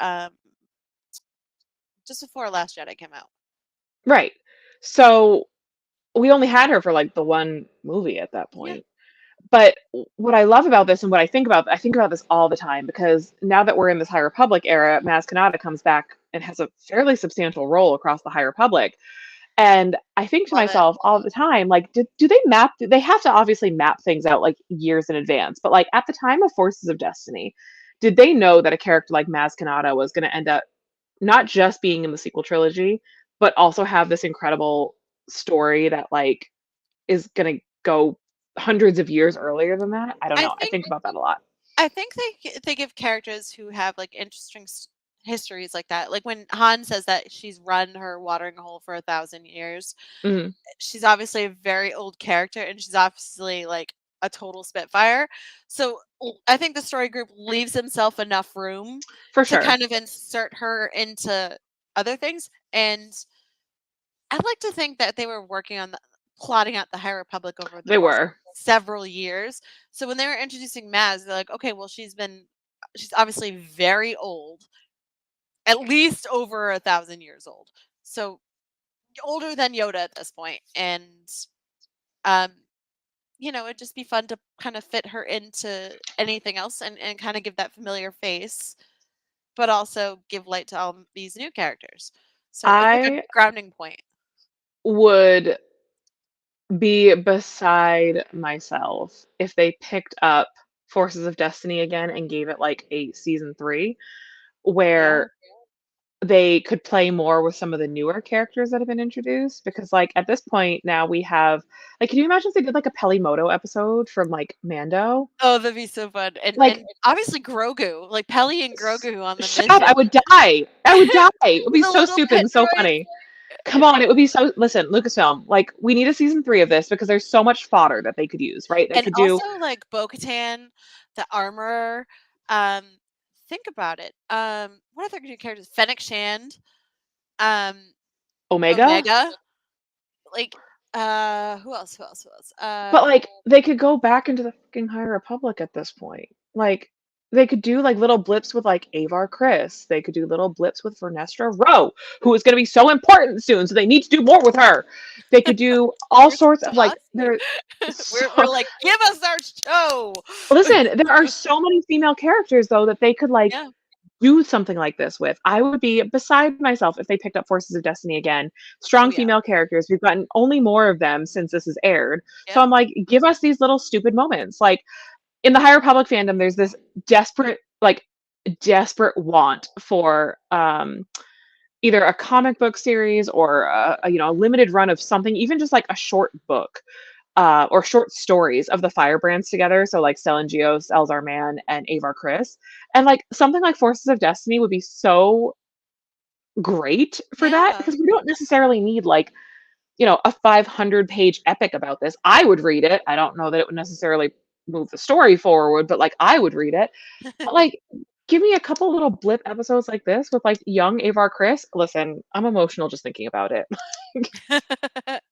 Last Jedi came out. Right. So we only had her for like the one movie at that Yeah. point. But what I love about this and what I think about this all the time because now that we're in this High Republic era, Maz Kanata comes back and has a fairly substantial role across the High Republic. And I think to Love it. myself all the time, like, do they map? They have to obviously map things out like years in advance. But like at the time of Forces of Destiny, did they know that a character like Maz Kanata was going to end up not just being in the sequel trilogy, but also have this incredible story that like is going to go hundreds of years earlier than that? I don't I know. I think think about that a lot. I think they give characters who have like interesting histories like that. Like when Han says that she's run her watering hole for 1,000 years, Mhm. she's obviously a very old character, and she's obviously like a total spitfire. So I think the story group leaves himself enough room For to sure. kind of insert her into other things. And I'd like to think that they were working on plotting out the High Republic over the They course of were. several years. So when they were introducing Maz, they're like, okay, well, she's obviously very old, at least over 1,000 years old. So older than Yoda at this point. And um, it'd just be fun to kind of fit her into anything else and kind of give that familiar face, but also give light to all these new characters. So it's like a I grounding point. would be beside myself if they picked up Forces of Destiny again and gave it like a season 3 Yeah. where they could play more with some of the newer characters that have been introduced because like at this point now we have like can you imagine if they did like a Pelimoto episode from like Mando? Oh, that'd be so fun. And Like obviously Grogu, like Peli and Grogu on the shut up, mission. I would die. I would die. It would be The so little stupid pet and so droids. funny. Come on, it would be so listen, Lucasfilm, like we need a season 3 of this because there's so much fodder that they could use, right? They And could do also like Bo-Katan, the armorer. Um, think about it. What other new characters? Fennec Shand, um, Omega. Omega. Like, who else? Who else? Who else? But like they could go back into the fucking High Republic at this point. Like they could do like little blips with like Avar Chris. They could do little blips with Vernestra Rowe, who is going to be so important soon. So they need to do more with her. They could do all Where's sorts of like Toss? there. We're like, give us our show. Listen, there are so many female characters though that they could like Yeah. do something like this with. I would be beside myself if they picked up Forces of Destiny again. Strong Oh, yeah. female characters. We've gotten only more of them since this has aired. So Yeah. I'm like, give us these little stupid moments. Like in the High Republic fandom, there's this desperate want for either a comic book series or a limited run of something, even just like a short book. Or short stories of the Firebrands together. So like Stellan Gios, Elzar Mann, and Avar Chris. And like something like Forces of Destiny would be so great for that Yeah. because we don't necessarily need like, a 500-page epic about this. I would read it. I don't know that it would necessarily move the story forward, but like I would read it. But like give me a couple little blip episodes like this with like young Avar Chris. Listen, I'm emotional just thinking about it.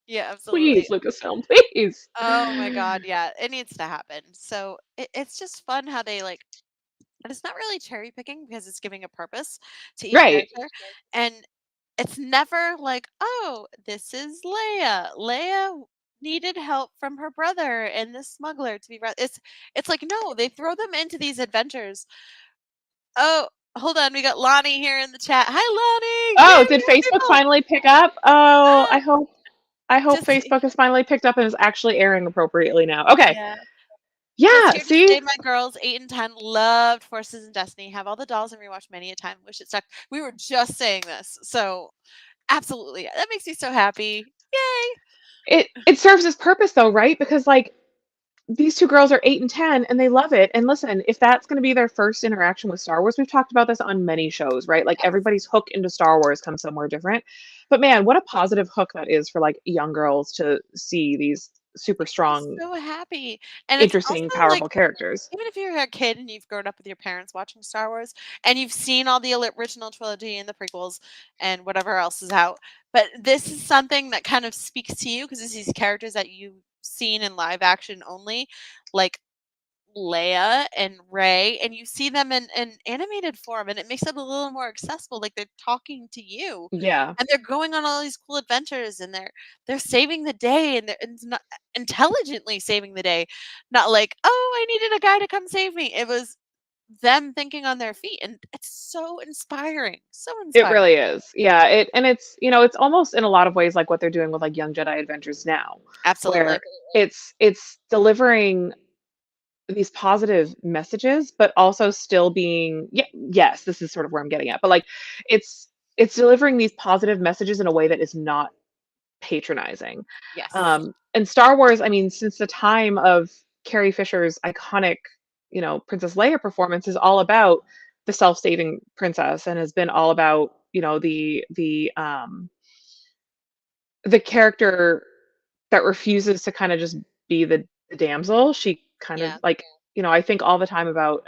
Yeah, absolutely. Please, Lucasfilm, please. Oh my god, yeah, it needs to happen. So it's just fun how they like, and it's not really cherry picking because it's giving a purpose to each Right. character, and it's never like, oh, this is Leia. Leia needed help from her brother and the smuggler to be. It's like no, they throw them into these adventures. Oh, hold on, we got Lonnie here in the chat. Hi, Lonnie. Oh, Yay, did more Facebook people! finally pick up? Oh, Ah, I hope just Facebook has finally picked up and is actually airing appropriately now. Okay. yeah. Yeah, Just here to see? say, my girls, 8 and 10, loved Forces and Destiny. Have all the dolls and rewatched many a time. Wish it stuck. We were just saying this, so absolutely, that makes me so happy. Yay! It serves its purpose though, right? Because like these two girls are 8 and 10 and they love it. And listen, if that's going to be their first interaction with Star Wars, we've talked about this on many shows, right? Like Yes. everybody's hook into Star Wars comes somewhere different. But man, what a positive hook that is for like young girls to see these super strong, So happy. And it's interesting, also like, powerful characters. even if you're a kid and you've grown up with your parents watching Star Wars and you've seen all the original trilogy and the prequels and whatever else is out, but this is something that kind of speaks to you because it's these characters that you've seen in live action only, like Leia and Rey, and you see them in animated form, and it makes it a little more accessible. Like they're talking to you, Yeah. and they're going on all these cool adventures, and they're saving the day, and they're and it's not intelligently saving the day, not like, oh, I needed a guy to come save me. It was them thinking on their feet, and it's so inspiring, so It inspiring. really is. Yeah. It's almost in a lot of ways like what they're doing with like Young Jedi Adventures now, Absolutely, where it's delivering these positive messages, but also still being, yeah, yes, this is sort of where I'm getting at, but like it's delivering these positive messages in a way that is not patronizing. yes, And Star Wars, I mean, since the time of Carrie Fisher's iconic, Princess Leia performance, is all about the self-saving princess, and has been all about, the character that refuses to kind of just be the damsel. She kind of yeah, like, I think all the time about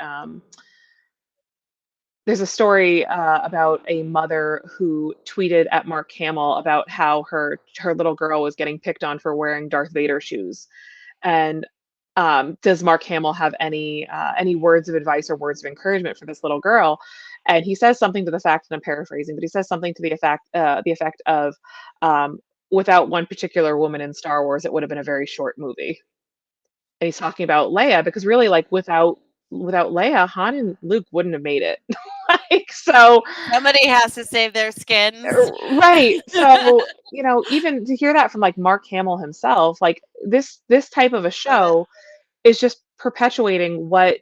there's a story about a mother who tweeted at Mark Hamill about how her little girl was getting picked on for wearing Darth Vader shoes. And does Mark Hamill have any words of advice or words of encouragement for this little girl? And he says something to the fact, and I'm paraphrasing, but he says something to the effect of, um, without one particular woman in Star Wars, it would have been a very short movie. And he's talking about Leia, because really, like, without Leia, Han and Luke wouldn't have made it. Like, so somebody has to save their skins. right. So, even to hear that from like Mark Hamill himself, like this type of a Love it. show is just perpetuating what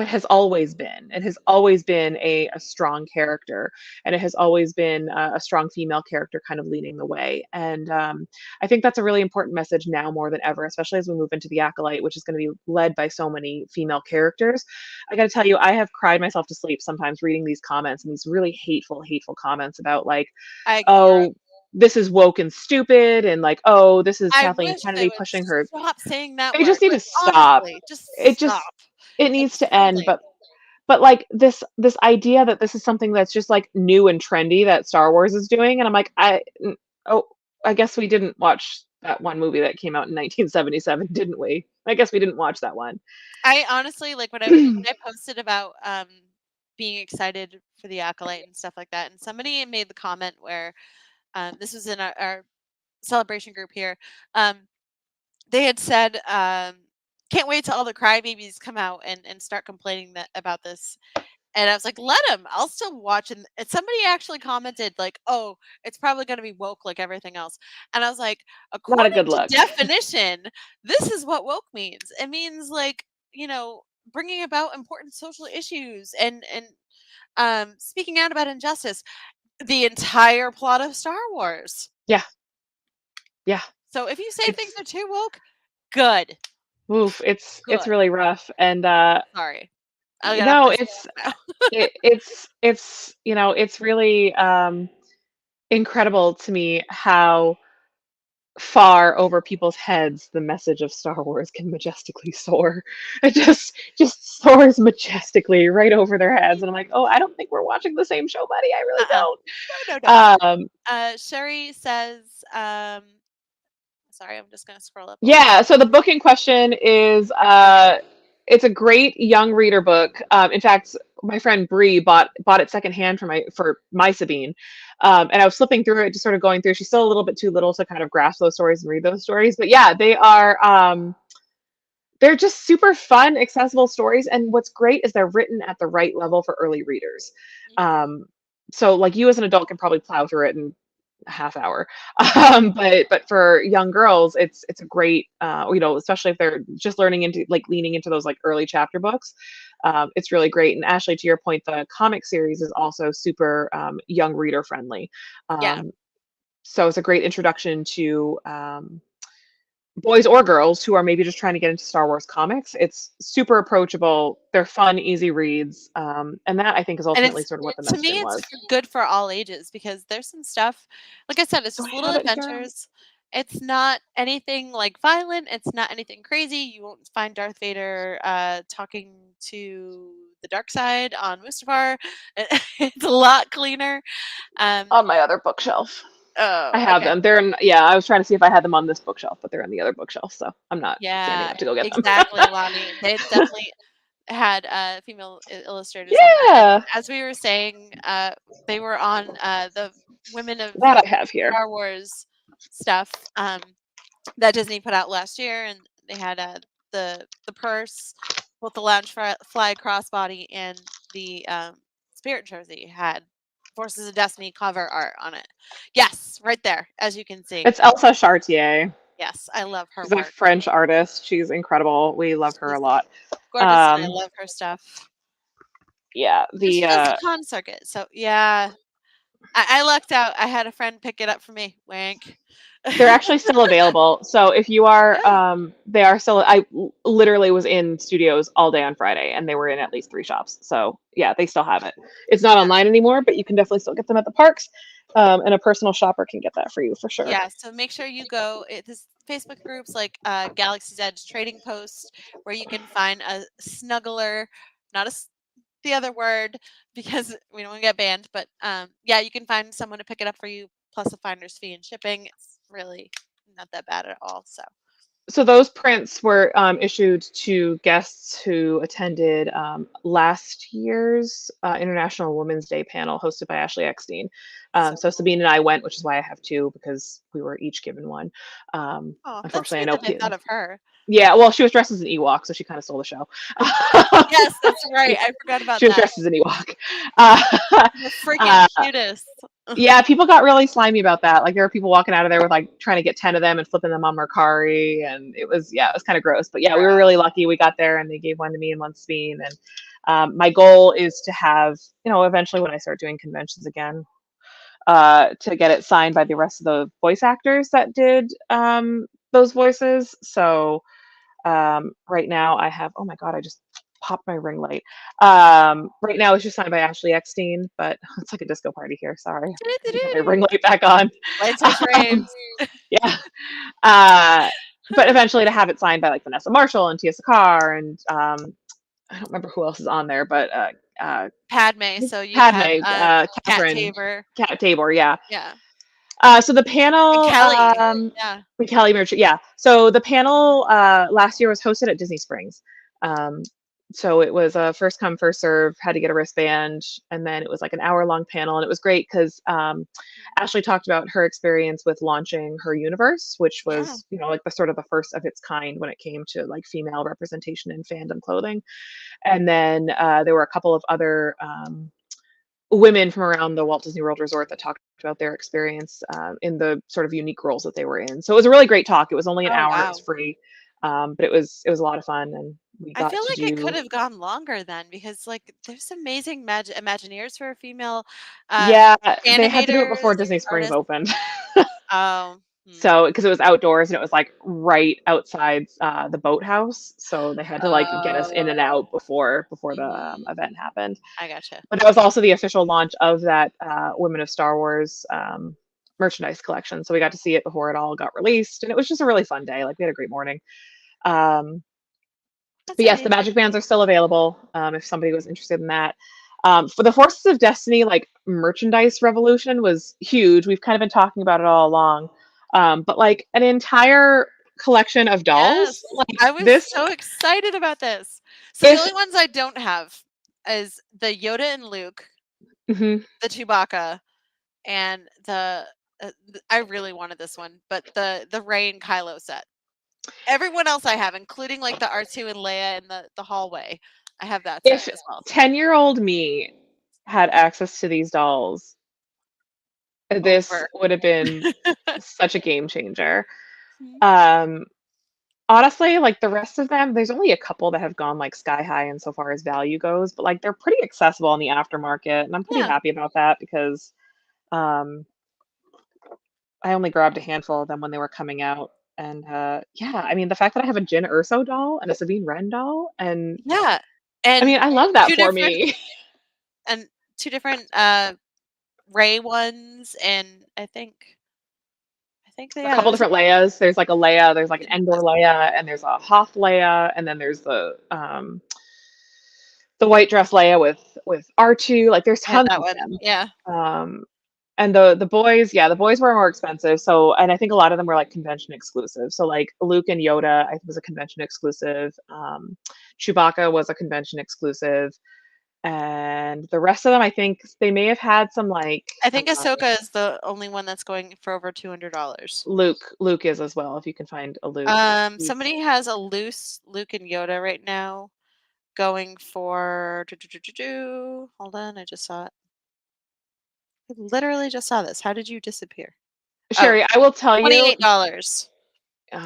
has always been. It has always been a strong character, and it has always been a strong female character kind of leading the way. And I think that's a really important message now more than ever, especially as we move into the Acolyte, which is going to be led by so many female characters. I got to tell you, I have cried myself to sleep sometimes reading these comments, and these really hateful comments about like, I agree. oh, this is woke and stupid, and like, oh, this is I Kathleen wish they Kennedy would pushing her. stop saying that They word. just need Like, to stop. honestly, just It stop. just it needs It's to end. silly. But like this idea that this is something that's just like new and trendy that Star Wars is doing, and I'm like, oh, I guess we didn't watch that one movie that came out in 1977, didn't we? I guess we didn't watch that one. I honestly like when I posted about being excited for the Acolyte and stuff like that, and somebody made the comment where this was in our celebration group here. Um, they had said, "Can't wait till all the crybabies come out and start complaining about this." And I was like, "Let them. I'll still watch." And somebody actually commented like, "Oh, it's probably going to be woke like everything else." And I was like, Not a "According good to look. definition, this is what woke means. It means like bringing about important social issues and speaking out about injustice. The entire plot of Star Wars. Yeah, yeah. So if you say things It's are too woke, good, oof. It's good. really rough, and Sorry, I got off no, my it's soapbox now. it's really incredible to me how far over people's heads the message of Star Wars can majestically soar. It just soars majestically right over their heads, and I'm like, oh, I don't think we're watching the same show, buddy. I really Uh-uh. don't. No, no, no. Sherry says, sorry, I'm just gonna scroll up a little Yeah, so the book in question is it's a great young reader book. In fact, my friend Bree bought it secondhand for my Sabine. And I was flipping through it, just sort of going through. She's still a little bit too little to kind of grasp those stories and read those stories. But yeah, they're just super fun, accessible stories. And what's great is they're written at the right level for early readers. bit. Um, so like you as an adult can probably plow through it in a half hour. But for young girls, it's a great, especially if they're just leaning into those like early chapter books. It's really great. And Ashley, to your point, the comic series is also super young reader friendly. Yeah, So it's a great introduction to boys or girls who are maybe just trying to get into Star Wars comics. It's super approachable. They're fun, easy reads, and that I think is And ultimately sort of what the to me, messaging it's was. good for all ages because there's some stuff, like I said, it's Do just I little have it here? adventures. It's not anything like violent. It's not anything crazy. You won't find Darth Vader talking to the dark side on Mustafar. It's a lot cleaner. On my other bookshelf. Oh, I have okay. them. They're in, yeah, I was trying to see if I had them on this bookshelf, but they're on the other bookshelf, so I'm not standing Yeah, up to go get them. exactly, Lonnie. They definitely had female illustrators on that. And Yeah, as we were saying, they were on the Women of that I have here. Star Wars stuff that Disney put out last year, and they had the purse, both the lounge fly crossbody and the spirit jersey had Forces of Destiny cover art on it. Yes, right there, as you can see. It's Elsa Chartier. Yes, I love her She's a work. French artist. She's incredible. We love her She's a lot. gorgeous, and I love her stuff. Yeah, And she does the con circuit, so yeah. I lucked out. I had a friend pick it up for me. Wink. they're actually still available. So if you are, they are still. I literally was in studios all day on Friday, and they were in at least 3 shops. So yeah, they still have it. It's not online anymore, but you can definitely still get them at the parks, and a personal shopper can get that for you for sure. Yeah, so make sure you go. There's Facebook groups like Galaxy's Edge Trading Post, where you can find a snuggler, not the other word because we don't want to get banned, but yeah, you can find someone to pick it up for you plus a finder's fee and shipping. It's really not that bad at all. So those prints were issued to guests who attended last year's International Women's Day panel hosted by Ashley Eckstein. So Sabine and I went, which is why I have 2 because we were each given one. Oh, that's Unfortunately, I sweet know that they thought of her. Yeah, well, she was dressed as an Ewok, so she kind of stole the show. Yes, that's right. I forgot about She was that. dressed as an Ewok. The freaking cutest. Yeah, people got really slimy about that. Like there were people walking out of there with like trying to get 10 of them and flipping them on Mercari, and it was kind of gross. But yeah, we were really lucky. We got there and they gave one to me and one to Sabine. And my goal is to have, eventually when I start doing conventions again, to get it signed by the rest of the voice actors that did those voices. So right now I have, oh my God, I just popped my ring light. Right now it's just signed by Ashley Eckstein, but it's like a disco party here. Sorry. My ring light back on. Lights are frames. Yeah. But eventually to have it signed by like Vanessa Marshall and Tia Sakar and I don't remember who else is on there, but Padme. So you Padme, have Catherine, Cat Tabor, yeah. Yeah. So the panel, And Kelly, Kelly Merchant, yeah. So the panel last year was hosted at Disney Springs. So it was a first come, first serve, had to get a wristband, and then it was like an hour-long panel, and it was great because Ashley talked about her experience with launching her universe, which was, like the sort of the first of its kind when it came to like female representation in fandom clothing. And then there were a couple of other women from around the Walt Disney World Resort that talked about their experience in the sort of unique roles that they were in. So it was a really great talk. It was only an hour. Wow. It was free, but it was a lot of fun, and we got I feel to like do. it could have gone longer then because like there's amazing Imagineers for a female. Yeah, they had to do it before Disney Springs opened. Oh. So because it was outdoors and it was like right outside the boathouse, so they had to like get us in and out before the event happened. I gotcha. But that was also the official launch of that Women of Star Wars merchandise collection, so we got to see it before it all got released, and it was just a really fun day. Like we had a great morning. But yes, the Magic Bands are still available if somebody was interested in that. For the Forces of Destiny, like merchandise revolution was huge. We've kind of been talking about it all along. But like an entire collection of dolls. Yes. Like I was so excited about this. So the only ones I don't have is the Yoda and Luke, the Chewbacca, and the I really wanted this one, but the Rey and Kylo set. Everyone else I have, including like the R2 and Leia in the hallway. I have that set as well. 10-year-old me had access to these dolls, this would have been such a game changer. Honestly, like the rest of them, there's only a couple that have gone like sky high insofar as value goes, but like they're pretty accessible in the aftermarket, and I'm pretty happy about that because I only grabbed a handful of them when they were coming out. And yeah, I mean, the fact that I have a Jin Urso doll and a Sabine Wren doll, and Yeah, I mean, and I love that two for different me. and two different Ray ones, and A couple there's different Leias. There's like a Leia, there's like an Endor Leia, and there's a Hoth Leia, and then there's the white dress Leia with R2. Like there's I had tons that of one. them. Yeah. And the boys, yeah, the boys were more expensive. So, and I think a lot of them were like convention exclusive. So like Luke and Yoda, I think was a convention exclusive. Chewbacca was a convention exclusive, and the rest of them, I think they may have had some like I think Ahsoka is the only one that's going for over $200. Luke is as well. If you can find a Luke, Somebody has a loose Luke and Yoda right now, going for hold on, I just saw it. I literally just saw this. How did you disappear? Sherry, I will tell you. $28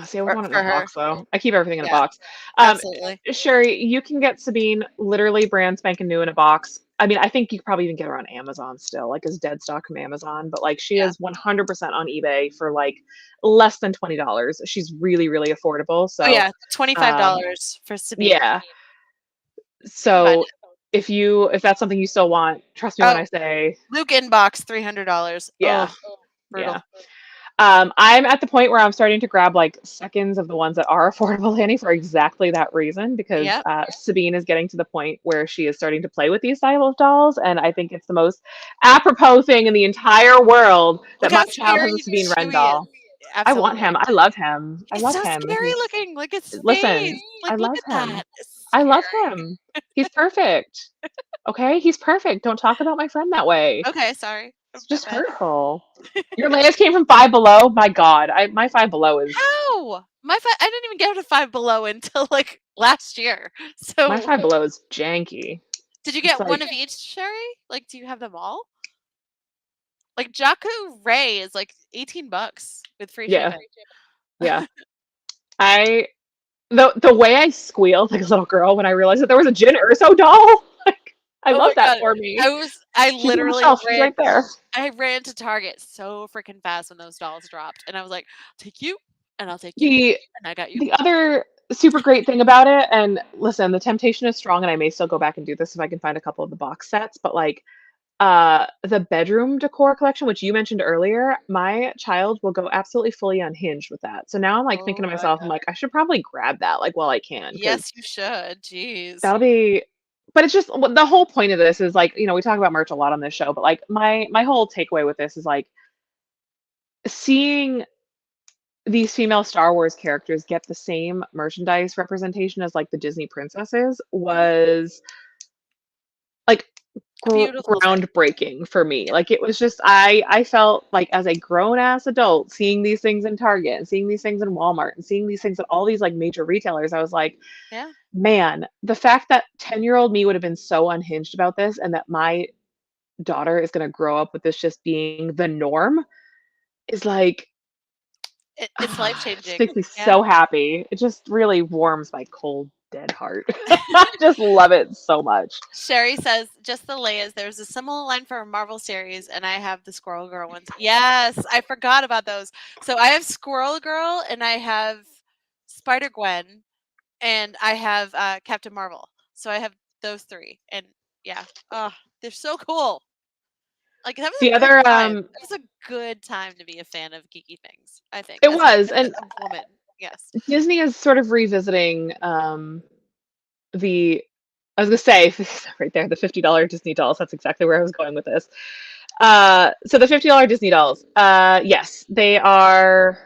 See, I would want it in for a her. box though. I keep everything in a Yeah, box. absolutely. Sherry, you can get Sabine literally brand spanking new in a box. I mean, I think you could probably even get her on Amazon still, like as dead stock from Amazon. But like, she Yeah. is 100% on eBay for like less than $20. She's really, really affordable. So Oh yeah, $25 for Sabine. yeah. So if that's something you still want, trust me when I say Luke inbox $300. yeah, Oh, brutal. yeah. I'm at the point where I'm starting to grab like seconds of the ones that are affordable, Annie, for exactly that reason, because Yep. Sabine is getting to the point where she is starting to play with these style of dolls, and I think it's the most apropos thing in the entire world that Look my how child has a scary Sabine Wren Chewie doll. is. I want him. Absolutely. I love him. I He's love so him. scary looking. Look at his Listen, face. Like, I look love at him. that. It's I love scary. him. He's perfect. Okay, he's perfect. Don't talk about my friend that way. Okay, sorry. It's just My bad. hurtful. Your layers came from Five Below. My God, my Five Below is How? I didn't even get to Five Below until like last year. So my Five Below is janky. did you It's get one like- of each, Sherry? Like, do you have them all? Like Jakku Ray is like $18 with free shipping. Yeah. The way I squealed like a little girl when I realized that there was a Jyn Erso doll. Like, I Oh love my that God. for me. I She's on the literally shelf. She's right there. I ran to Target so freaking fast when those dolls dropped, and I was like, "I'll take you, and I'll take you, and I got you." The other super great thing about it, and listen, the temptation is strong, and I may still go back and do this if I can find a couple of the box sets, but like the bedroom decor collection, which you mentioned earlier, my child will go absolutely fully unhinged with that. So now I'm like thinking to myself, I'm like, I should probably grab that like while I can. Yes, you should. Jeez. That'll be, but it's just the whole point of this is like, we talk about merch a lot on this show, but like my whole takeaway with this is like seeing these female Star Wars characters get the same merchandise representation as like the Disney princesses was like Beautiful thing. groundbreaking for me. Like it was just I felt like as a grown ass adult seeing these things in Target and seeing these things in Walmart and seeing these things at all these like major retailers, I was like, Yeah. man, the fact that 10-year-old me would have been so unhinged about this and that my daughter is going to grow up with this just being the norm is like It's life it just changing. makes me so happy. It just really warms my cold dead heart. I just love it so much. Sherry says, just the Leias. There's a similar line for a Marvel series, and I have the Squirrel Girl ones. Yes, I forgot about those. So I have Squirrel Girl, and I have Spider Gwen, and I have Captain Marvel. So I have those three, and yeah, they're so cool. Like that was The a good other time. It was a good time to be a fan of geeky things. I think it was, and a woman. Yes, Disney is sort of revisiting the I was gonna say right there, the $50 Disney dolls. That's exactly where I was going with this. So the $50 Disney dolls, yes, they are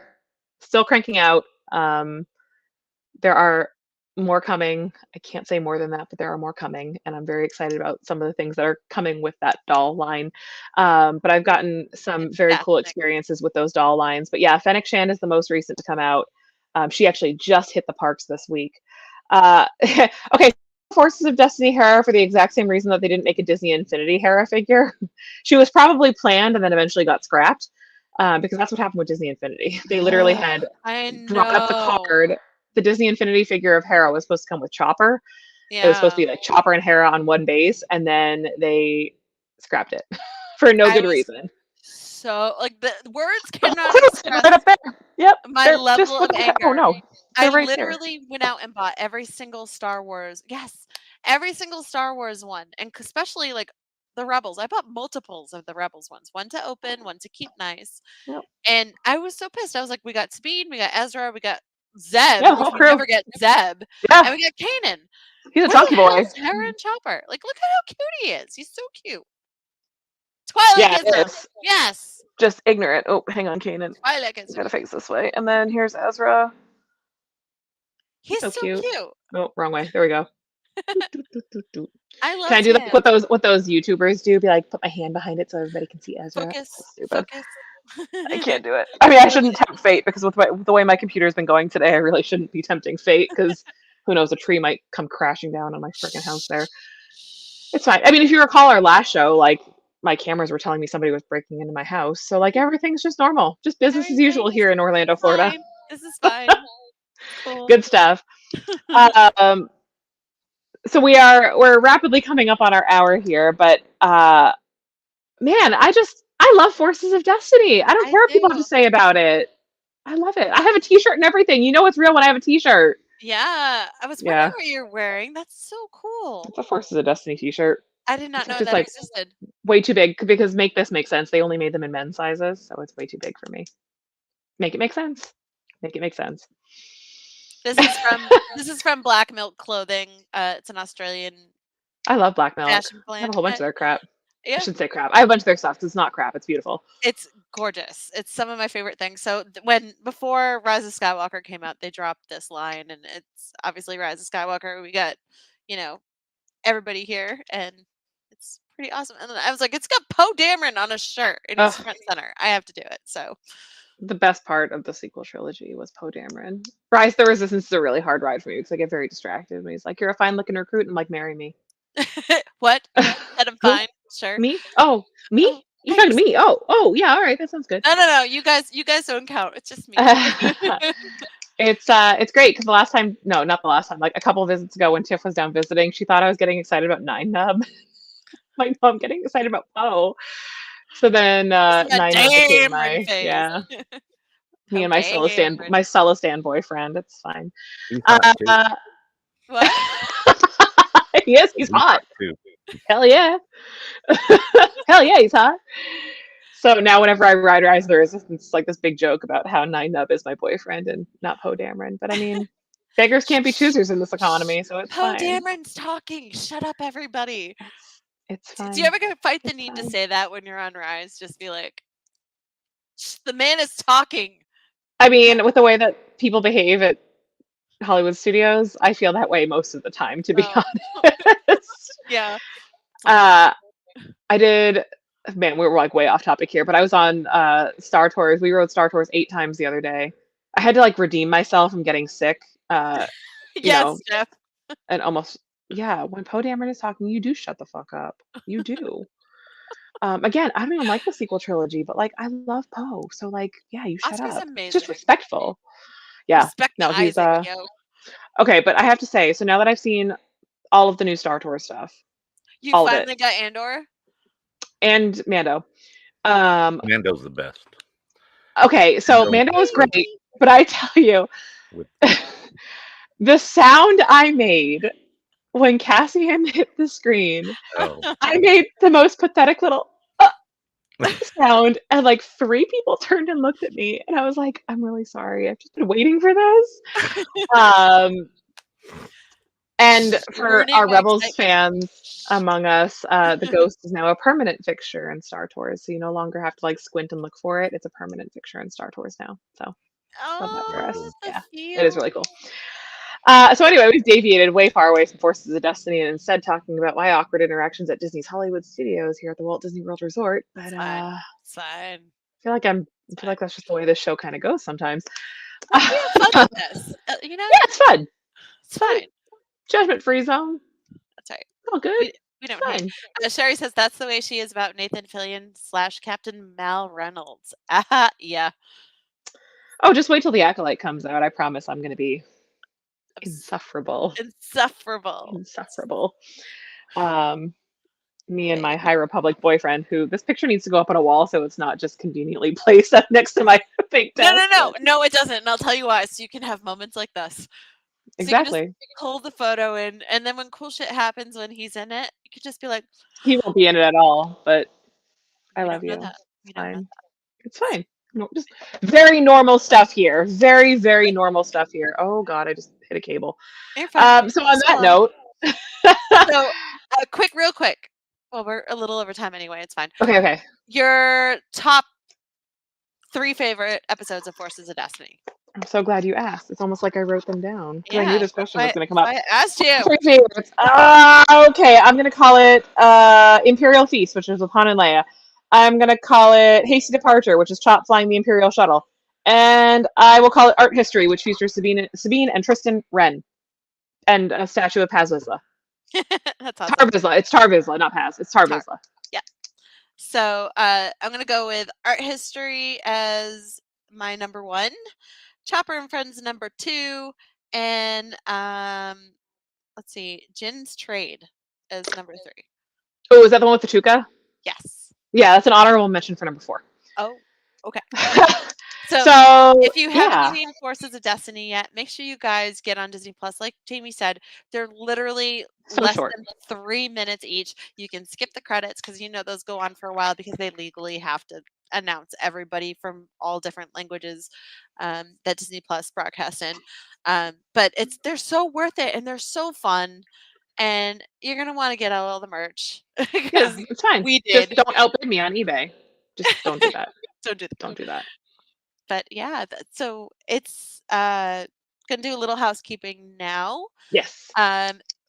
still cranking out. There are more coming. I can't say more than that, but there are more coming, and I'm very excited about some of the things that are coming with that doll line. But I've gotten some very cool experiences with those doll lines. But yeah, Fennec Shan is the most recent to come out. She actually just hit the parks this week. Okay, Forces of Destiny Hera for the exact same reason that they didn't make a Disney Infinity Hera figure. She was probably planned and then eventually got scrapped because that's what happened with Disney Infinity. They literally had brought up the card. The Disney Infinity figure of Hera was supposed to come with Chopper. Yeah. It was supposed to be like Chopper and Hera on one base, and then they scrapped it for no good reason. so like the words Oh, cannot right express up there. Yep. my they're level just of look at- anger. Oh no, I they're right there. literally went out and bought every single Star Wars. Yes, every single Star Wars one, and especially like the Rebels. I bought multiples of the Rebels ones, one to open, one to keep nice. Yep. And I was so pissed. I was like, we got Speed, we got Ezra, we got Zeb, Yeah, which whole we crew. never get Zeb, Yeah, and we got Kanan. he's a Where the chunky hell boy. is Hera and Chopper? Like, look at how cute he is. He's so cute. Twilight Yeah, it Gizmo. is. Yes. Just ignorant. Oh, hang on, Kanan. Twilight I Gizmo. gotta face this way. And then here's Ezra. He's so so cute. cute. Oh, wrong way. There we go. I love Can I do him. like what those YouTubers do? Be like, put my hand behind it so everybody can see Ezra. Focus. So stupid. Focus. I can't do it. I mean, I shouldn't tempt fate because with the way my computer's been going today, I really shouldn't be tempting fate because who knows, a tree might come crashing down on my freaking house there. It's fine. I mean, if you recall our last show, like my cameras were telling me somebody was breaking into my house, so like everything's just normal, just business as usual here in Orlando, Florida. Fine. This is fine. Cool. Good stuff. So we're rapidly coming up on our hour here, but man, I love Forces of Destiny. I don't care what people have to say about it. I love it. I have a t-shirt and everything. You know it's real when I have a t-shirt. Yeah, I was wondering what you're wearing. That's so cool. It's a Forces of Destiny t-shirt. I did not know just that like existed. way too big because make this make sense. They only made them in men's sizes, so it's way too big for me. Make it make sense. Make it make sense. This is from Black Milk Clothing. It's an Australian I love Black Milk. fashion I have brand. a whole bunch of their crap. Yeah. I shouldn't say crap. I have a bunch of their stuff. 'Cause it's not crap. It's beautiful. It's gorgeous. It's some of my favorite things. So before Rise of Skywalker came out, they dropped this line, and it's obviously Rise of Skywalker. We got, everybody here, and it's pretty awesome. And then I was like, it's got Poe Dameron on a shirt, and he's front and center. I have to do it. So the best part of the sequel trilogy was Poe Dameron. Rise the Resistance is a really hard ride for me because I get very distracted when he's like, "You're a fine looking recruit," and I'm like, "Marry me." what? Said I'm fine. Sure. Me? Oh, me? Oh, You're talking to me? Oh, yeah. All right, that sounds good. No. You guys don't count. It's just me. It's great because not the last time, like a couple of visits ago when Tiff was down visiting, she thought I was getting excited about Nine Nub. Like, no, I'm getting excited about Poe. So then Nine Nub became my me and my solo stand boyfriend. It's fine. What? Yes, he's hot. Hell yeah. Hell yeah, he's hot. So now whenever I ride Rise of the Resistance, it's like this big joke about how Nine Nub is my boyfriend and not Poe Dameron. But I mean, beggars can't be choosers in this economy, so it's Poe fine. Dameron's talking. Shut up, everybody. It's fine. Do you ever fight the need to say that when you're on Rise? Just be like, the man is talking. I mean, with the way that people behave at Hollywood studios, I feel that way most of the time, to be honest. Yeah. I did. Man, we're like way off topic here, but I was on Star Tours. We rode Star Tours 8 times the other day. I had to like redeem myself from getting sick. Yes, Jeff. And almost, when Poe Dameron is talking, you do shut the fuck up. You do. Again, I don't even like the sequel trilogy, but like I love Poe, so like, you shut Oscar's up. amazing. It's just respectful. Yeah. Respect No, he's Isaac, yo. Okay, but I have to say, so now that I've seen all of the new Star Tours stuff, You all of finally it. got Andor? And Mando. Mando's the best. Okay, so Mando was great, but I tell you, the sound I made when Cassian hit the screen, I made the most pathetic little sound, and like 3 people turned and looked at me, and I was like, I'm really sorry. I've just been waiting for this. And for our Rebels fans among us, the Ghost is now a permanent fixture in Star Tours, so you no longer have to like squint and look for it. It's a permanent fixture in Star Tours now. So love that for us. Yeah, it is really cool. So anyway, we've deviated way far away from Forces of Destiny and instead talking about my awkward interactions at Disney's Hollywood Studios here at the Walt Disney World Resort. But it's fine. I feel like that's just the way this show kind of goes sometimes. We have fun with this. Yeah, it's fun. It's fine. Judgment-free zone. That's right. All good. We don't hate. Sherry says that's the way she is about Nathan Fillion / Captain Mal Reynolds. Yeah. Oh, just wait till the Acolyte comes out. I promise I'm going to be insufferable. Insufferable. Me and my High Republic boyfriend, who this picture needs to go up on a wall so it's not just conveniently placed up next to my fake No, desk. no, it doesn't. And I'll tell you why. So you can have moments like this. So you can Exactly. just pull the photo in, and then when cool shit happens when he's in it, you could just be like, He won't be in it at all, but I "We love don't know you. that. We It's don't know fine. that." It's fine. No, just very normal stuff here. Very, very normal stuff here. Oh God, I just hit a cable. You're fine. So on that So, note, So, real quick. Well, we're a little over time anyway. It's fine. okay. Your top 3 favorite episodes of Forces of Destiny. I'm so glad you asked. It's almost like I wrote them down because I Yeah, knew this question was going to come up. I asked you. 3 favorites. Okay, I'm going to call it Imperial Feast, which is with Han and Leia. I'm going to call it Hasty Departure, which is Chop flying the Imperial shuttle. And I will call it Art History, which features Sabine and Tristan Wren. And a statue of Paz Vizsla. That's awesome. Tar Vizsla. It's Tar Vizsla, not Paz. It's Tar Vizsla. Yeah. So I'm going to go with Art History as my number 1, Chopper and Friends number 2, and let's see, Jin's Trade as number 3. Oh, is that the one with the Tuca? Yes. Yeah, that's an honorable mention for number 4. Oh, okay. So if you haven't yeah. seen Forces of Destiny yet, make sure you guys get on Disney Plus. Like Jamie said, they're literally So less short. than 3 minutes each. You can skip the credits because those go on for a while because they legally have to announce everybody from all different languages that Disney Plus broadcasts in. But they're so worth it and they're so fun. And you're gonna want to get all the merch because it's fine. we did. Just don't outbid me on eBay. Just don't do that. Don't do that. But yeah, so it's gonna do a little housekeeping now. Yes.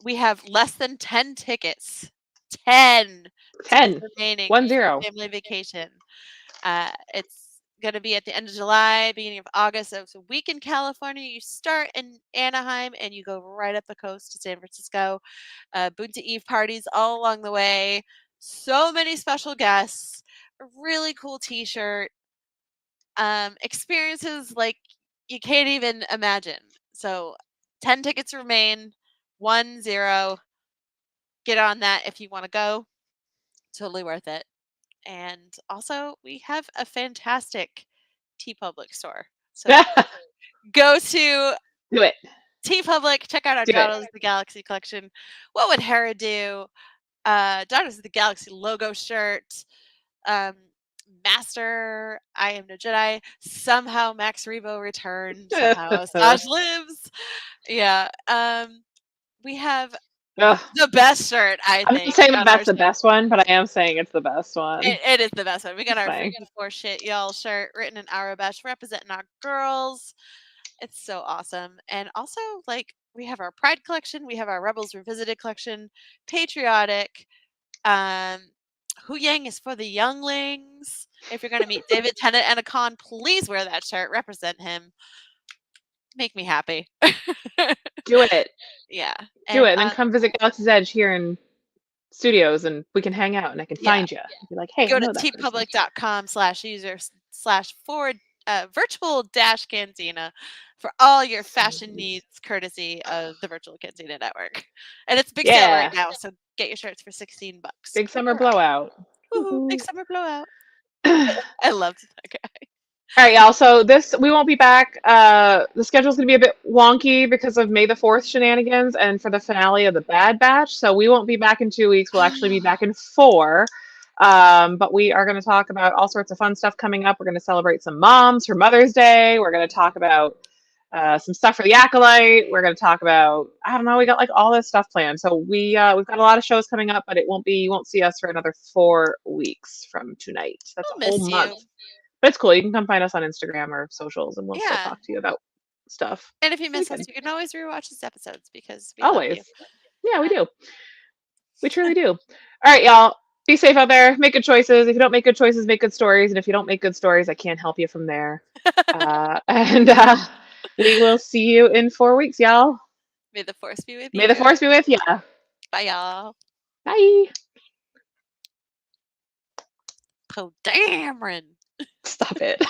We have less than 10 tickets. 10 remaining. 10 family vacation. It's gonna be at the end of July, beginning of August. So it's a week in California. You start in Anaheim and you go right up the coast to San Francisco. Bunta Eve parties all along the way. So many special guests. A really cool T-shirt. Experiences like you can't even imagine. So 10 tickets remain. 10. Get on that if you want to go. Totally worth it. And also we have a fantastic TeePublic store. So go to do it. TeePublic, check out our Daughters of the Galaxy collection. What would Hera do? Daughters of the Galaxy logo shirt. Master, I Am No Jedi. Somehow Max Rebo returned. Somehow Asajj lives. Yeah. We have the best shirt, I think. I'm not saying that's the best one, but I am saying it's the best one. It is the best one. We got our 54 shit y'all shirt written in Arabesh representing our girls. It's so awesome. And also, we have our Pride collection. We have our Rebels Revisited collection. Patriotic. Huyang is for the younglings. If you're going to meet David Tennant and a con, please wear that shirt. Represent him. Make me happy. Do it. Yeah. Do it. And then come visit Galaxy's Edge here in studios and we can hang out and I can find you. Be like, hey, go to teepublic.com/user/virtual-cantina for all your fashion needs, courtesy of the Virtual Cantina Network. And it's big sale right now, so get your shirts for $16. Big summer blowout. Woo-hoo, big summer blowout. I loved that guy. All right, y'all. So we won't be back. The schedule's going to be a bit wonky because of May the 4th shenanigans and for the finale of the Bad Batch. So we won't be back in 2 weeks. We'll actually be back in 4. But we are going to talk about all sorts of fun stuff coming up. We're going to celebrate some moms for Mother's Day. We're going to talk about some stuff for the Acolyte. We're going to talk about, I don't know, we got all this stuff planned. So we've got a lot of shows coming up, but you won't see us for another 4 weeks from tonight. That's a whole month. But it's cool. You can come find us on Instagram or socials, and we'll still talk to you about stuff. And if you miss us, you can always rewatch these episodes because we always. Love you. Yeah, we do. We truly do. All right, y'all. Be safe out there. Make good choices. If you don't make good choices, make good stories. And if you don't make good stories, I can't help you from there. And we will see you in 4 weeks, y'all. May the Force be with you. May the Force be with you. Bye, y'all. Bye. Oh, Dameron. Stop it.